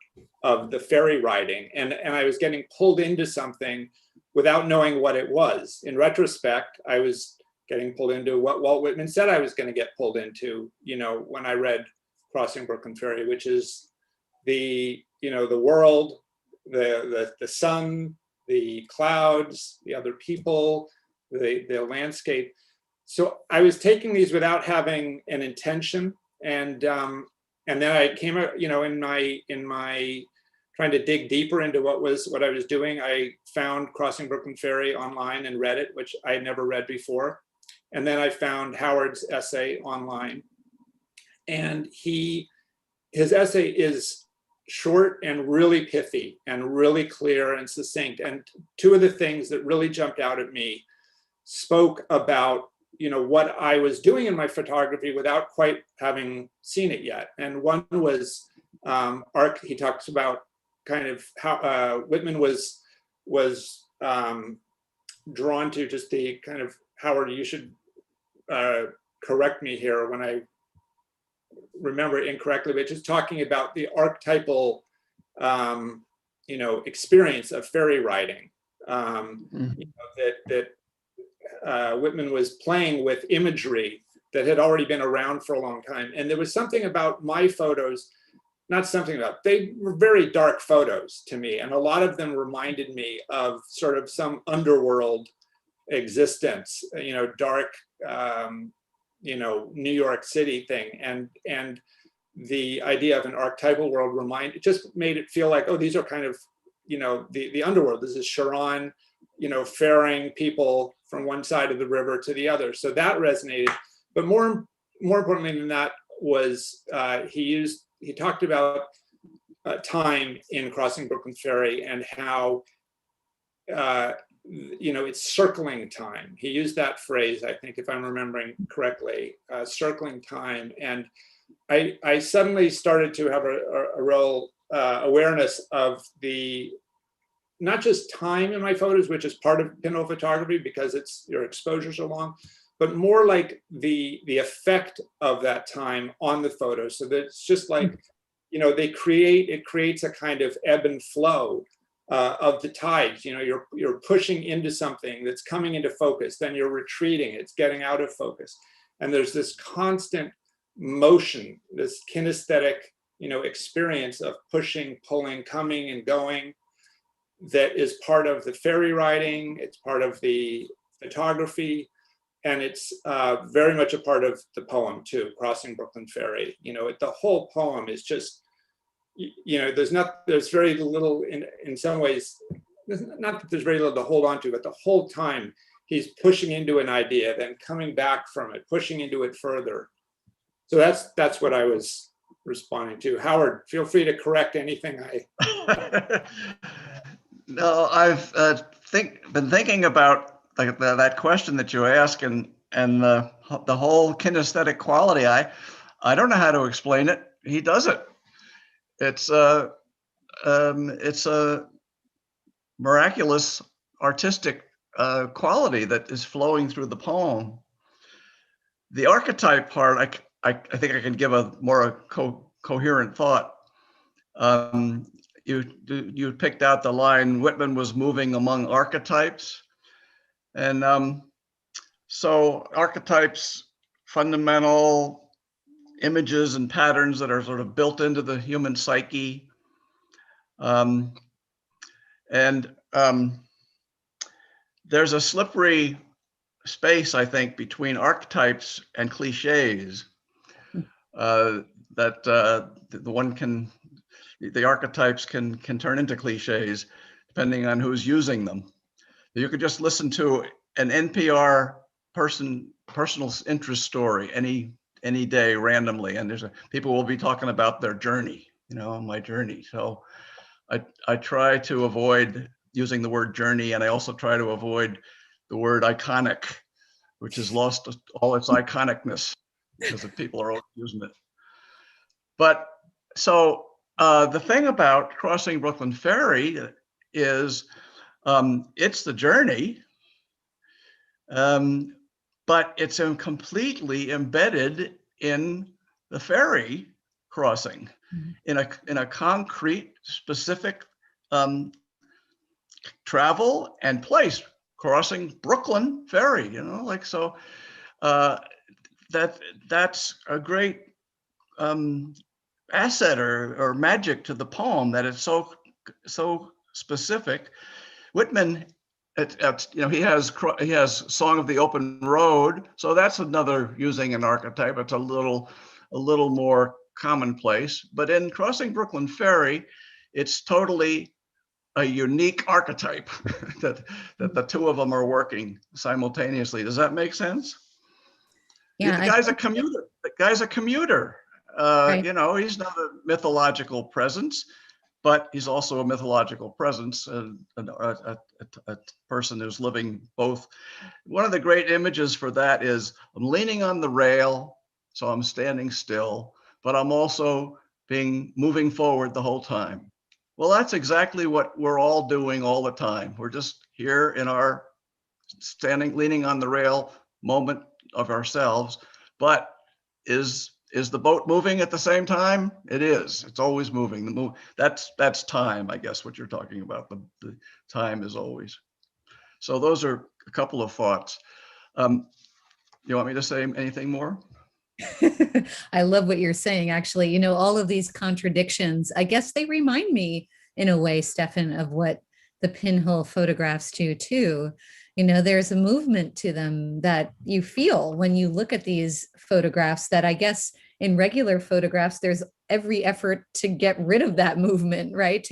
of the ferry riding. And I was getting pulled into something without knowing what it was. In retrospect, I was getting pulled into what Walt Whitman said I was going to get pulled into, you know, when I read Crossing Brooklyn Ferry, which is the, you know, the world, the sun, the clouds, the other people, the landscape. So I was taking these without having an intention, and then I came, you know, in my trying to dig deeper into what I was doing, I found Crossing Brooklyn Ferry online and read it, which I had never read before. And then I found Howard's essay online, and his essay is short and really pithy and really clear and succinct. And two of the things that really jumped out at me spoke about, you know, what I was doing in my photography without quite having seen it yet. And one was he talks about kind of how Whitman was drawn to just the kind of, Howard, you should correct me here when I remember it incorrectly, but just talking about the archetypal, you know, experience of ferry riding. You know, that Whitman was playing with imagery that had already been around for a long time. And there was something about my photos, not something about, they were very dark photos to me. And a lot of them reminded me of sort of some underworld existence, you know, dark, you know, New York City thing. And the idea of an archetypal world it just made it feel like, oh, these are kind of, you know, the underworld. This is Sharon, you know, ferrying people from one side of the river to the other. So that resonated. But more importantly than that was he talked about time in Crossing Brooklyn Ferry and how, you know, it's circling time. He used that phrase, I think, if I'm remembering correctly, circling time. And I suddenly started to have a real awareness of not just time in my photos, which is part of pinhole photography because your exposures are long, but more like the effect of that time on the photo. So that it's just like, you know, it creates a kind of ebb and flow of the tides. You know, you're pushing into something that's coming into focus, then you're retreating, it's getting out of focus. And there's this constant motion, this kinesthetic, you know, experience of pushing, pulling, coming and going that is part of the ferry riding, it's part of the photography, and it's very much a part of the poem too, Crossing Brooklyn Ferry. You know, the whole poem is just, you know, there's very little in some ways, not that there's very little to hold on to, but the whole time he's pushing into an idea, then coming back from it, pushing into it further. So that's what I was responding to. Howard, feel free to correct anything I. No, I've been thinking about that question that you ask, and the whole kinesthetic quality. I don't know how to explain it. He does it. It's a miraculous artistic quality that is flowing through the poem. The archetype part, I think I can give a more coherent thought. You picked out the line, Whitman was moving among archetypes. And so archetypes, fundamental images and patterns that are sort of built into the human psyche. There's a slippery space, I think, between archetypes and cliches that the archetypes can turn into cliches depending on who's using them. You could just listen to an NPR personal interest story any day randomly, and people will be talking about their journey, you know, my journey. So I try to avoid using the word journey, and I also try to avoid the word iconic, which has lost all its iconicness because people are always using it. But so the thing about Crossing Brooklyn Ferry is it's the journey. But it's completely embedded in the ferry crossing, in a concrete, specific travel and place, crossing Brooklyn Ferry. Like so. That's a great asset or magic to the poem, that it's so specific. Whitman, he has Song of the Open Road, so that's another using an archetype. It's a little more commonplace, but in Crossing Brooklyn Ferry, it's totally a unique archetype that the two of them are working simultaneously. Does that make sense? Yeah, the guy's a commuter. The guy's a commuter. Right. He's not a mythological presence, but he's also a mythological presence, a person who's living both. One of the great images for that is, I'm leaning on the rail, so I'm standing still, but I'm also moving forward the whole time. Well, that's exactly what we're all doing all the time. We're just here in our leaning on the rail moment of ourselves, but is the boat moving at the same time? It is. It's always moving. That's time, I guess, what you're talking about. The time is always. So those are a couple of thoughts. You want me to say anything more? I love what you're saying, actually. All of these contradictions, I guess they remind me in a way, Stefan, of what the Pinhole photographs do too. There's a movement to them that you feel when you look at these photographs, that I guess in regular photographs, there's every effort to get rid of that movement, right?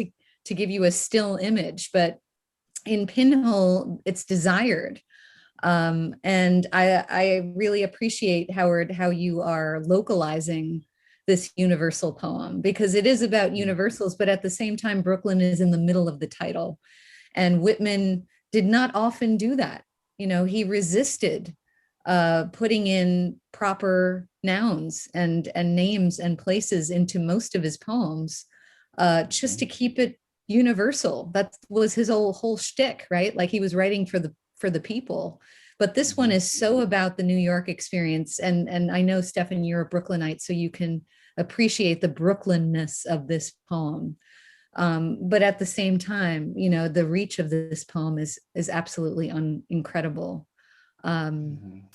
To give you a still image. But in Pinhole, it's desired. And I really appreciate, Howard, how you are localizing this universal poem, because it is about universals, but at the same time, Brooklyn is in the middle of the title. And Whitman did not often do that. He resisted putting in proper nouns and names and places into most of his poems, just to keep it universal. That was his whole shtick, right? Like, he was writing for the people. But this one is so about the New York experience. And I know, Stefan, you're a Brooklynite, so you can appreciate the Brooklynness of this poem. But at the same time, the reach of this poem is absolutely incredible. I'm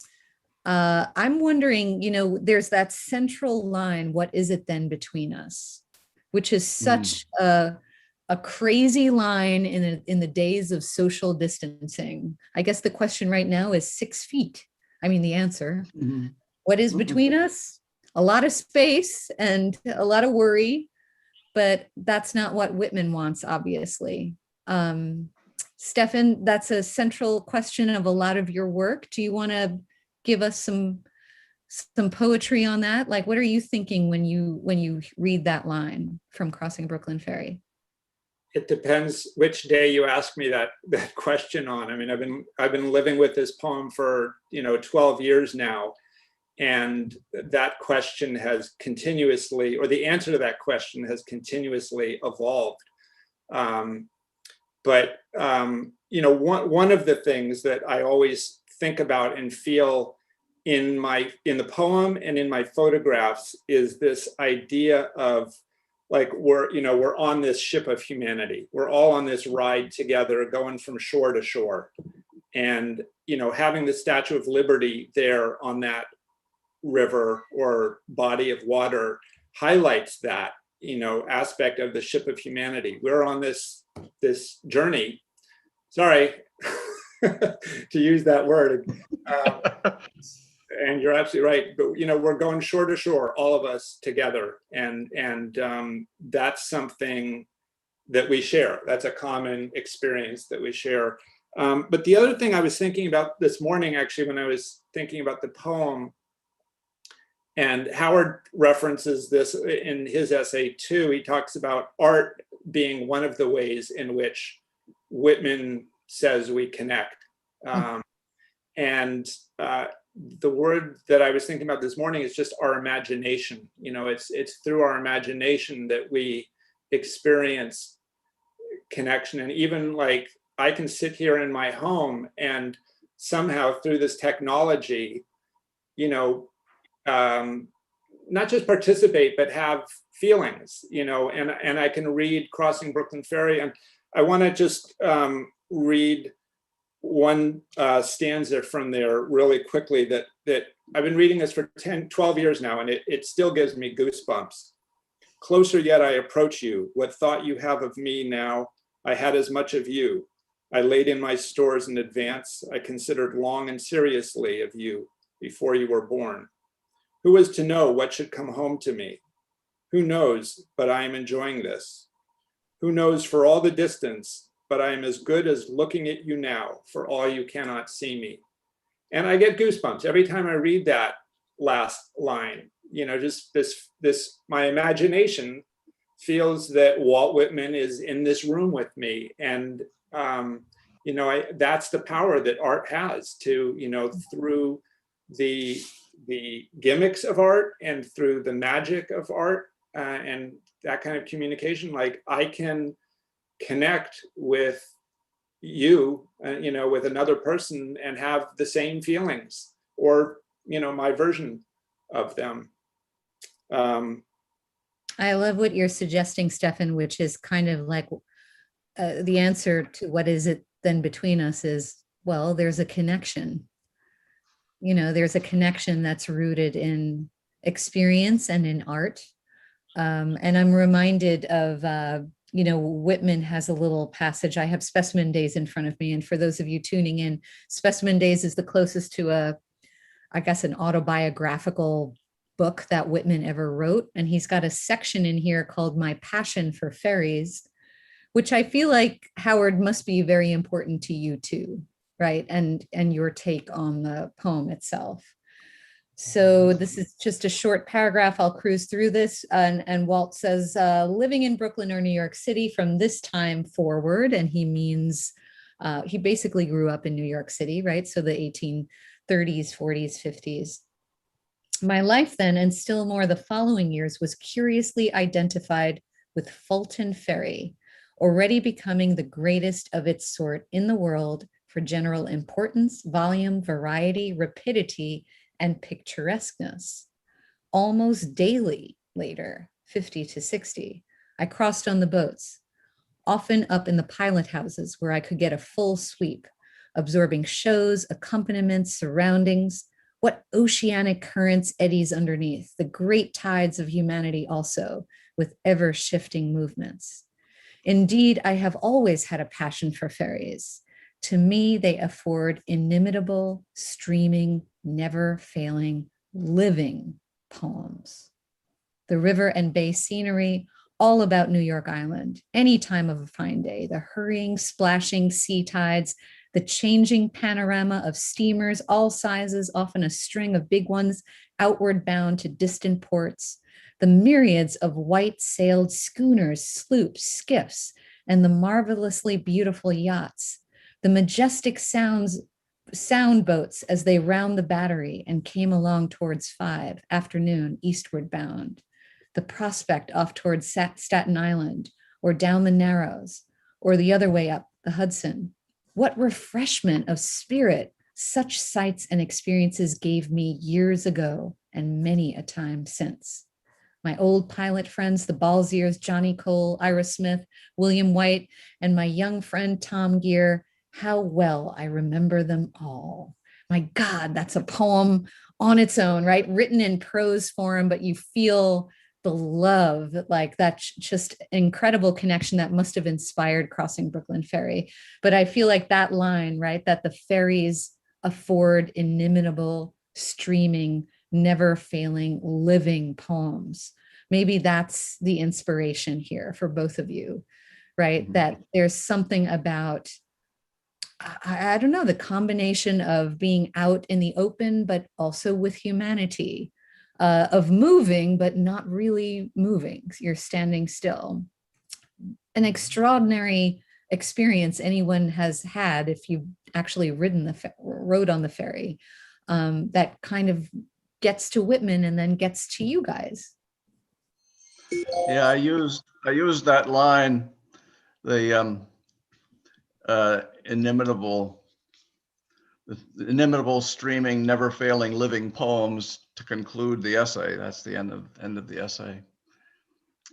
wondering, there's that central line, what is it then between us? Which is such a crazy line in the days of social distancing. I guess the question right now is 6 feet. I mean, the answer. What is between us? A lot of space and a lot of worry. But that's not what Whitman wants, obviously. Stefan, that's a central question of a lot of your work. Do you want to give us some poetry on that? Like, what are you thinking when you read that line from Crossing Brooklyn Ferry? It depends which day you ask me that question on. I mean, I've been living with this poem for 12 years now. And that question has continuously, or the answer to that question has continuously evolved. One of the things that I always think about and feel in the poem and in my photographs is this idea of, like, we're on this ship of humanity. We're all on this ride together, going from shore to shore. And, having the Statue of Liberty there on that river or body of water highlights that aspect of the ship of humanity. We're on this journey, sorry to use that word, and you're absolutely right, but we're going shore to shore, all of us together, and that's something that we share. That's a common experience that we share. But the other thing I was thinking about this morning, actually, when I was thinking about the poem, and Howard references this in his essay too. He talks about art being one of the ways in which Whitman says we connect. And the word that I was thinking about this morning is just our imagination. It's through our imagination that we experience connection. And even, like, I can sit here in my home and somehow through this technology, not just participate, but have feelings, and I can read Crossing Brooklyn Ferry. And I want to just read one stanza from there really quickly that I've been reading this for 12 years now, and it still gives me goosebumps. Closer yet I approach you. What thought you have of me now? I had as much of you. I laid in my stores in advance. I considered long and seriously of you before you were born. Who was to know what should come home to me? Who knows, but I am enjoying this. Who knows for all the distance, but I am as good as looking at you now, for all you cannot see me. And I get goosebumps every time I read that last line. Just this, my imagination feels that Walt Whitman is in this room with me. And, that's the power that art has to, through the gimmicks of art and through the magic of art and that kind of communication, like I can connect with you, with another person and have the same feelings or, my version of them. I love what you're suggesting, Stefan, which is kind of like the answer to what is it then between us is, well, there's a connection. There's a connection that's rooted in experience and in art. And I'm reminded of, Whitman has a little passage. I have Specimen Days in front of me. And for those of you tuning in, Specimen Days is the closest to an autobiographical book that Whitman ever wrote. And he's got a section in here called My Passion for Ferries, which I feel like, Howard, must be very important to you too, right? And your take on the poem itself. So this is just a short paragraph. I'll cruise through this. And Walt says, living in Brooklyn or New York City from this time forward, and he means, he basically grew up in New York City, right? So the 1830s, 40s, 50s. My life then, and still more the following years, was curiously identified with Fulton Ferry, already becoming the greatest of its sort in the world for general importance, volume, variety, rapidity, and picturesqueness. Almost daily later, 50 to 60, I crossed on the boats, often up in the pilot houses where I could get a full sweep, absorbing shows, accompaniments, surroundings, what oceanic currents eddies underneath, the great tides of humanity also, with ever-shifting movements. Indeed, I have always had a passion for ferries. To me, they afford inimitable, streaming, never-failing, living poems. The river and bay scenery, all about New York Island, any time of a fine day, the hurrying, splashing sea tides, the changing panorama of steamers, all sizes, often a string of big ones, outward bound to distant ports, the myriads of white-sailed schooners, sloops, skiffs, and the marvelously beautiful yachts, the majestic sound boats as they round the battery and came along towards 5 afternoon, eastward bound, the prospect off towards Staten Island, or down the Narrows, or the other way up the Hudson. What refreshment of spirit such sights and experiences gave me years ago and many a time since. My old pilot friends, the Balsiers, Johnny Cole, Ira Smith, William White, and my young friend Tom Gear, how well I remember them all. My God, that's a poem on its own, right? Written in prose form, but you feel the love, like that's just incredible connection that must have inspired Crossing Brooklyn Ferry. But I feel like that line, right, that the ferries afford inimitable, streaming, never failing, living poems. Maybe that's the inspiration here for both of you, right? That there's something about, I don't know, the combination of being out in the open, but also with humanity, of moving, but not really moving. You're standing still. An extraordinary experience anyone has had if you've actually rode on the ferry, that kind of gets to Whitman and then gets to you guys. Yeah, I used that line, the inimitable the inimitable, streaming, never failing, living poems to conclude the essay. That's the end of the essay.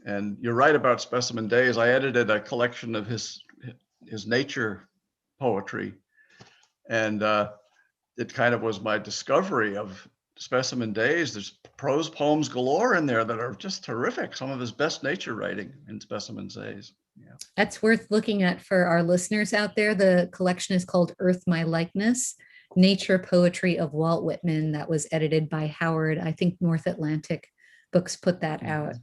And you're right about Specimen Days. I edited a collection of his nature poetry, and it kind of was my discovery of Specimen Days. There's prose poems galore in there that are just terrific. Some of his best nature writing in Specimen Days. Yeah. That's worth looking at for our listeners out there. The collection is called Earth, My Likeness, Nature Poetry of Walt Whitman. That was edited by Howard. I think North Atlantic Books put that out.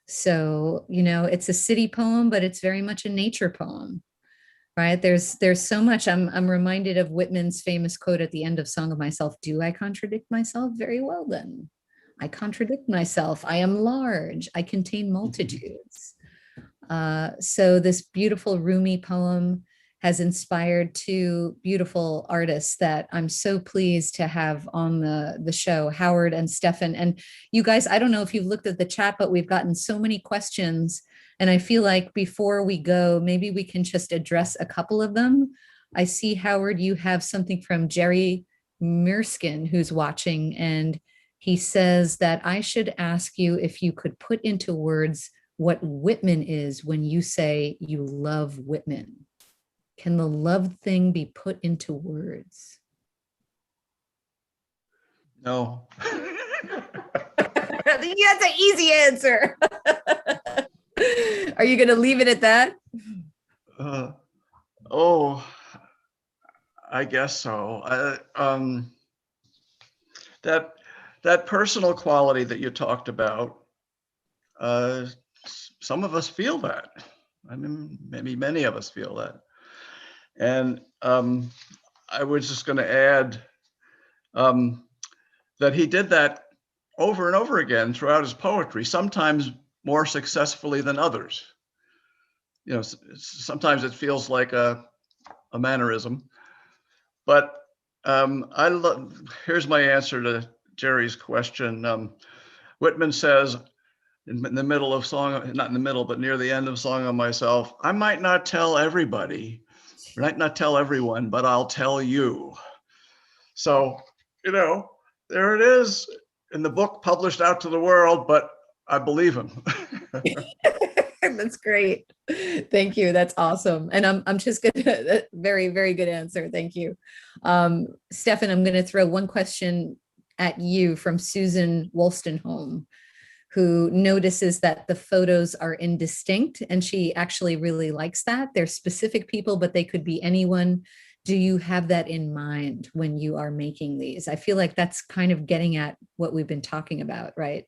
So, you know, it's a city poem, but it's very much a nature poem, right? There's so much. I'm reminded of Whitman's famous quote at the end of Song of Myself. Do I contradict myself? Very well then. I contradict myself. I am large. I contain multitudes. So this beautiful Rumi poem has inspired two beautiful artists that I'm so pleased to have on the show, Howard and Stefan. And you guys, I don't know if you've looked at the chat, but we've gotten so many questions. And I feel like before we go, maybe we can just address a couple of them. I see, Howard, you have something from Jerry Mirskin, who's watching, and he says that I should ask you if you could put into words what Whitman is when you say you love Whitman. Can the love thing be put into words? No. That's an easy answer. Are you going to leave it at that? Oh, I guess so. That personal quality that you talked about, some of us feel that. I mean, maybe many of us feel that. And I was just going to add that he did that over and over again throughout his poetry, sometimes more successfully than others. You know, sometimes it feels like a mannerism, but here's my answer to Jerry's question. Whitman says in the middle of song, not in the middle, but near the end of Song of Myself, I might not tell everybody, might not tell everyone, but I'll tell you. So, you know, there it is in the book published out to the world, but I believe him. That's great. Thank you. That's awesome. And I'm just gonna, very, very good answer. Thank you. Stefan, I'm gonna throw one question at you from Susan Wolstenholme, who notices that the photos are indistinct, and she actually really likes that. They're specific people, but they could be anyone. Do you have that in mind when you are making these? I feel like that's kind of getting at what we've been talking about, right?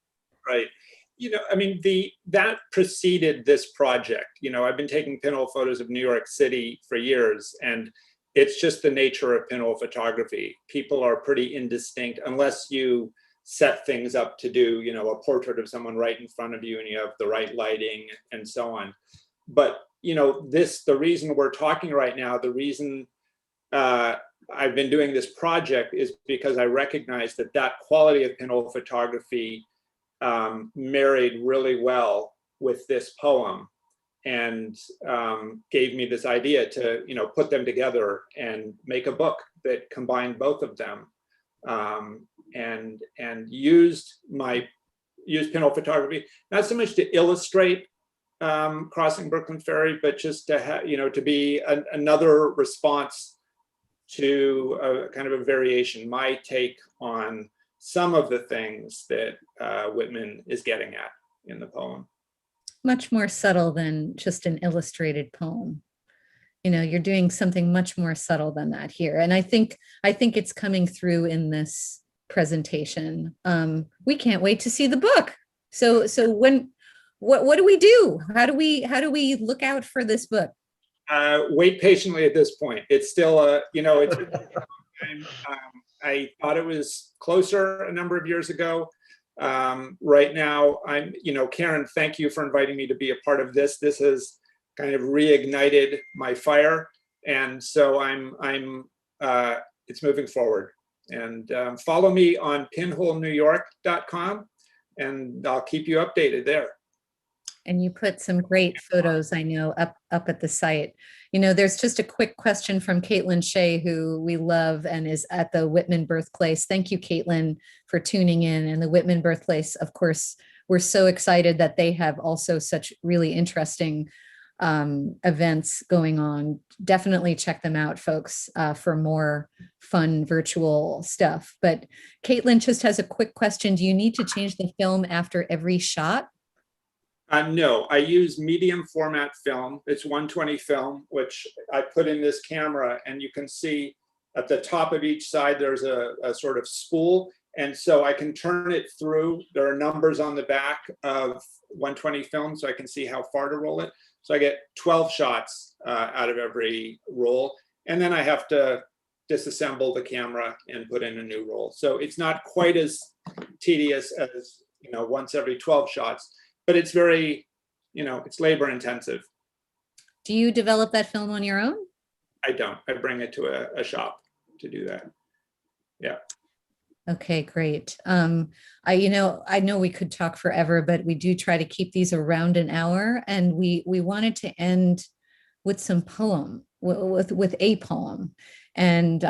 Right. You know, I mean, that preceded this project. You know, I've been taking pinhole photos of New York City for years, and it's just the nature of pinhole photography. People are pretty indistinct unless you set things up to do, you know, a portrait of someone right in front of you and you have the right lighting and so on. But, you know, the reason we're talking right now, the reason I've been doing this project is because I recognize that quality of pinhole photography married really well with this poem, and gave me this idea to, you know, put them together and make a book that combined both of them, and used pinhole photography not so much to illustrate crossing Brooklyn Ferry, but just to have, you know, to be another response to a kind of a variation, my take on some of the things that Whitman is getting at in the poem. Much more subtle than just an illustrated poem. You know, you're doing something much more subtle than that here. And I think it's coming through in this presentation. We can't wait to see the book. So what do we do? How do we look out for this book? Wait patiently at this point. It's still you know, it's I thought it was closer a number of years ago. Right now, you know, Karen, thank you for inviting me to be a part of this. This has kind of reignited my fire, and so it's moving forward. And follow me on pinholenewyork.com, and I'll keep you updated there. And you put some great photos, I know, up at the site. You know, there's just a quick question from Caitlin Shea, who we love and is at the Whitman birthplace. Thank you, Caitlin, for tuning in. And the Whitman birthplace, of course, we're so excited that they have also such really interesting events going on. Definitely check them out, folks, for more fun virtual stuff. But Caitlin just has a quick question. Do you need to change the film after every shot? No, I use medium format film. It's 120 film, which I put in this camera, and you can see at the top of each side, there's a sort of spool. And so I can turn it through. There are numbers on the back of 120 film, so I can see how far to roll it. So I get 12 shots out of every roll. And then I have to disassemble the camera and put in a new roll. So it's not quite as tedious as, once every 12 shots. But it's very, it's labor intensive. Do you develop that film on your own? I don't. I bring it to a shop to do that. Yeah. Okay, great. I know we could talk forever, but we do try to keep these around an hour, and we wanted to end with some poem, with a poem. And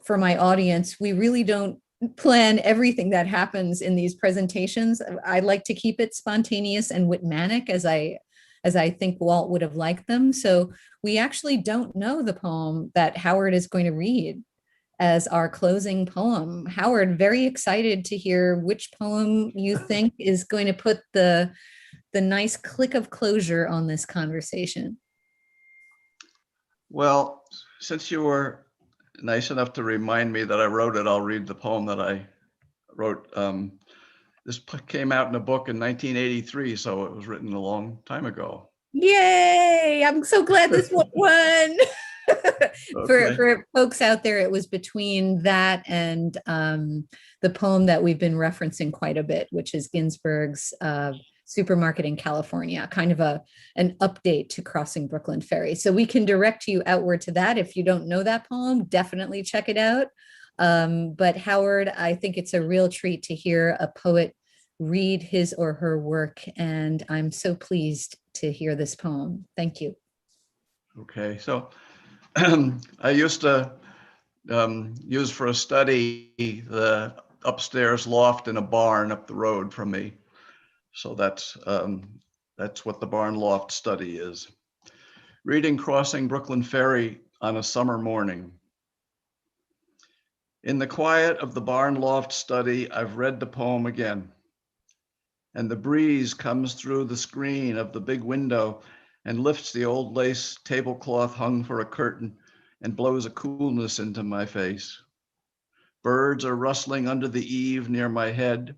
for my audience, we really don't plan everything that happens in these presentations. I like to keep it spontaneous and Whitmanic, as I think Walt would have liked them. So we actually don't know the poem that Howard is going to read as our closing poem. Howard, very excited to hear which poem you think is going to put the nice click of closure on this conversation. Well, since you were nice enough to remind me that I wrote it, I'll read the poem that I wrote. This came out in a book in 1983, so it was written a long time ago. Yay! I'm so glad this one won. Okay. For folks out there, it was between that and the poem that we've been referencing quite a bit, which is Ginsberg's Supermarket in California, kind of an update to Crossing Brooklyn Ferry. So we can direct you outward to that. If you don't know that poem, definitely check it out. But Howard, I think it's a real treat to hear a poet read his or her work, and I'm so pleased to hear this poem. Thank you. Okay, so I used to use for a study the upstairs loft in a barn up the road from me. So that's what the barn loft study is. Reading Crossing Brooklyn Ferry on a summer morning. In the quiet of the barn loft study, I've read the poem again. And the breeze comes through the screen of the big window and lifts the old lace tablecloth hung for a curtain and blows a coolness into my face. Birds are rustling under the eave near my head.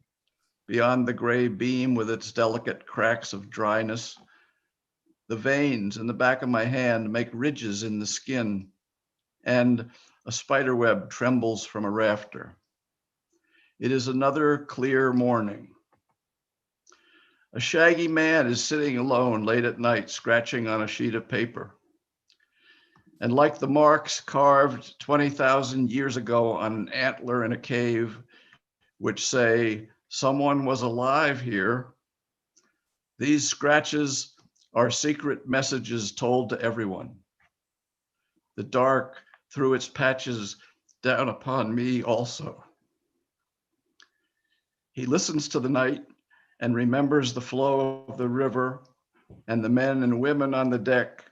Beyond the gray beam with its delicate cracks of dryness, the veins in the back of my hand make ridges in the skin, and a spider web trembles from a rafter. It is another clear morning. A shaggy man is sitting alone late at night, scratching on a sheet of paper. And like the marks carved 20,000 years ago on an antler in a cave, which say, "Someone was alive here," these scratches are secret messages told to everyone. The dark threw its patches down upon me also. He listens to the night and remembers the flow of the river and the men and women on the deck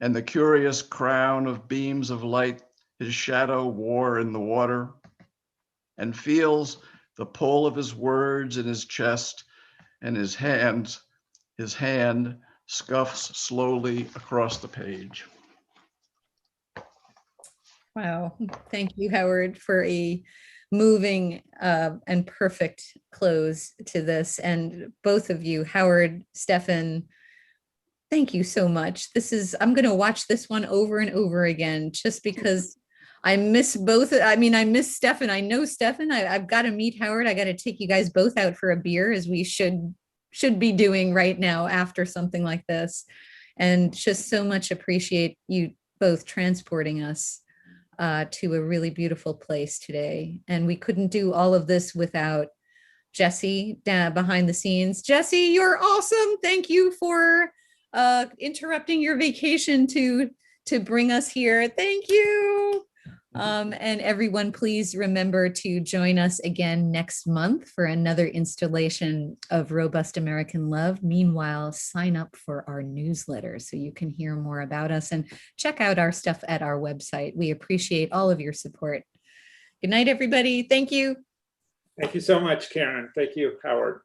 and the curious crown of beams of light his shadow wore in the water, and feels the pull of his words in his chest, and his hand scuffs slowly across the page. Wow. Thank you, Howard, for a moving and perfect close to this. And both of you, Howard, Stefan, thank you so much. I'm going to watch this one over and over again, just because I miss both. I mean, I miss Stefan. I know Stefan. I've got to meet Howard. I got to take you guys both out for a beer, as we should be doing right now after something like this. And just so much appreciate you both transporting us to a really beautiful place today. And we couldn't do all of this without Jesse behind the scenes. Jesse, you're awesome. Thank you for interrupting your vacation to bring us here. Thank you. And everyone, please remember to join us again next month for another installation of Robust American Love. Meanwhile, sign up for our newsletter so you can hear more about us and check out our stuff at our website. We appreciate all of your support. Good night, everybody. Thank you. Thank you so much, Karen. Thank you, Howard.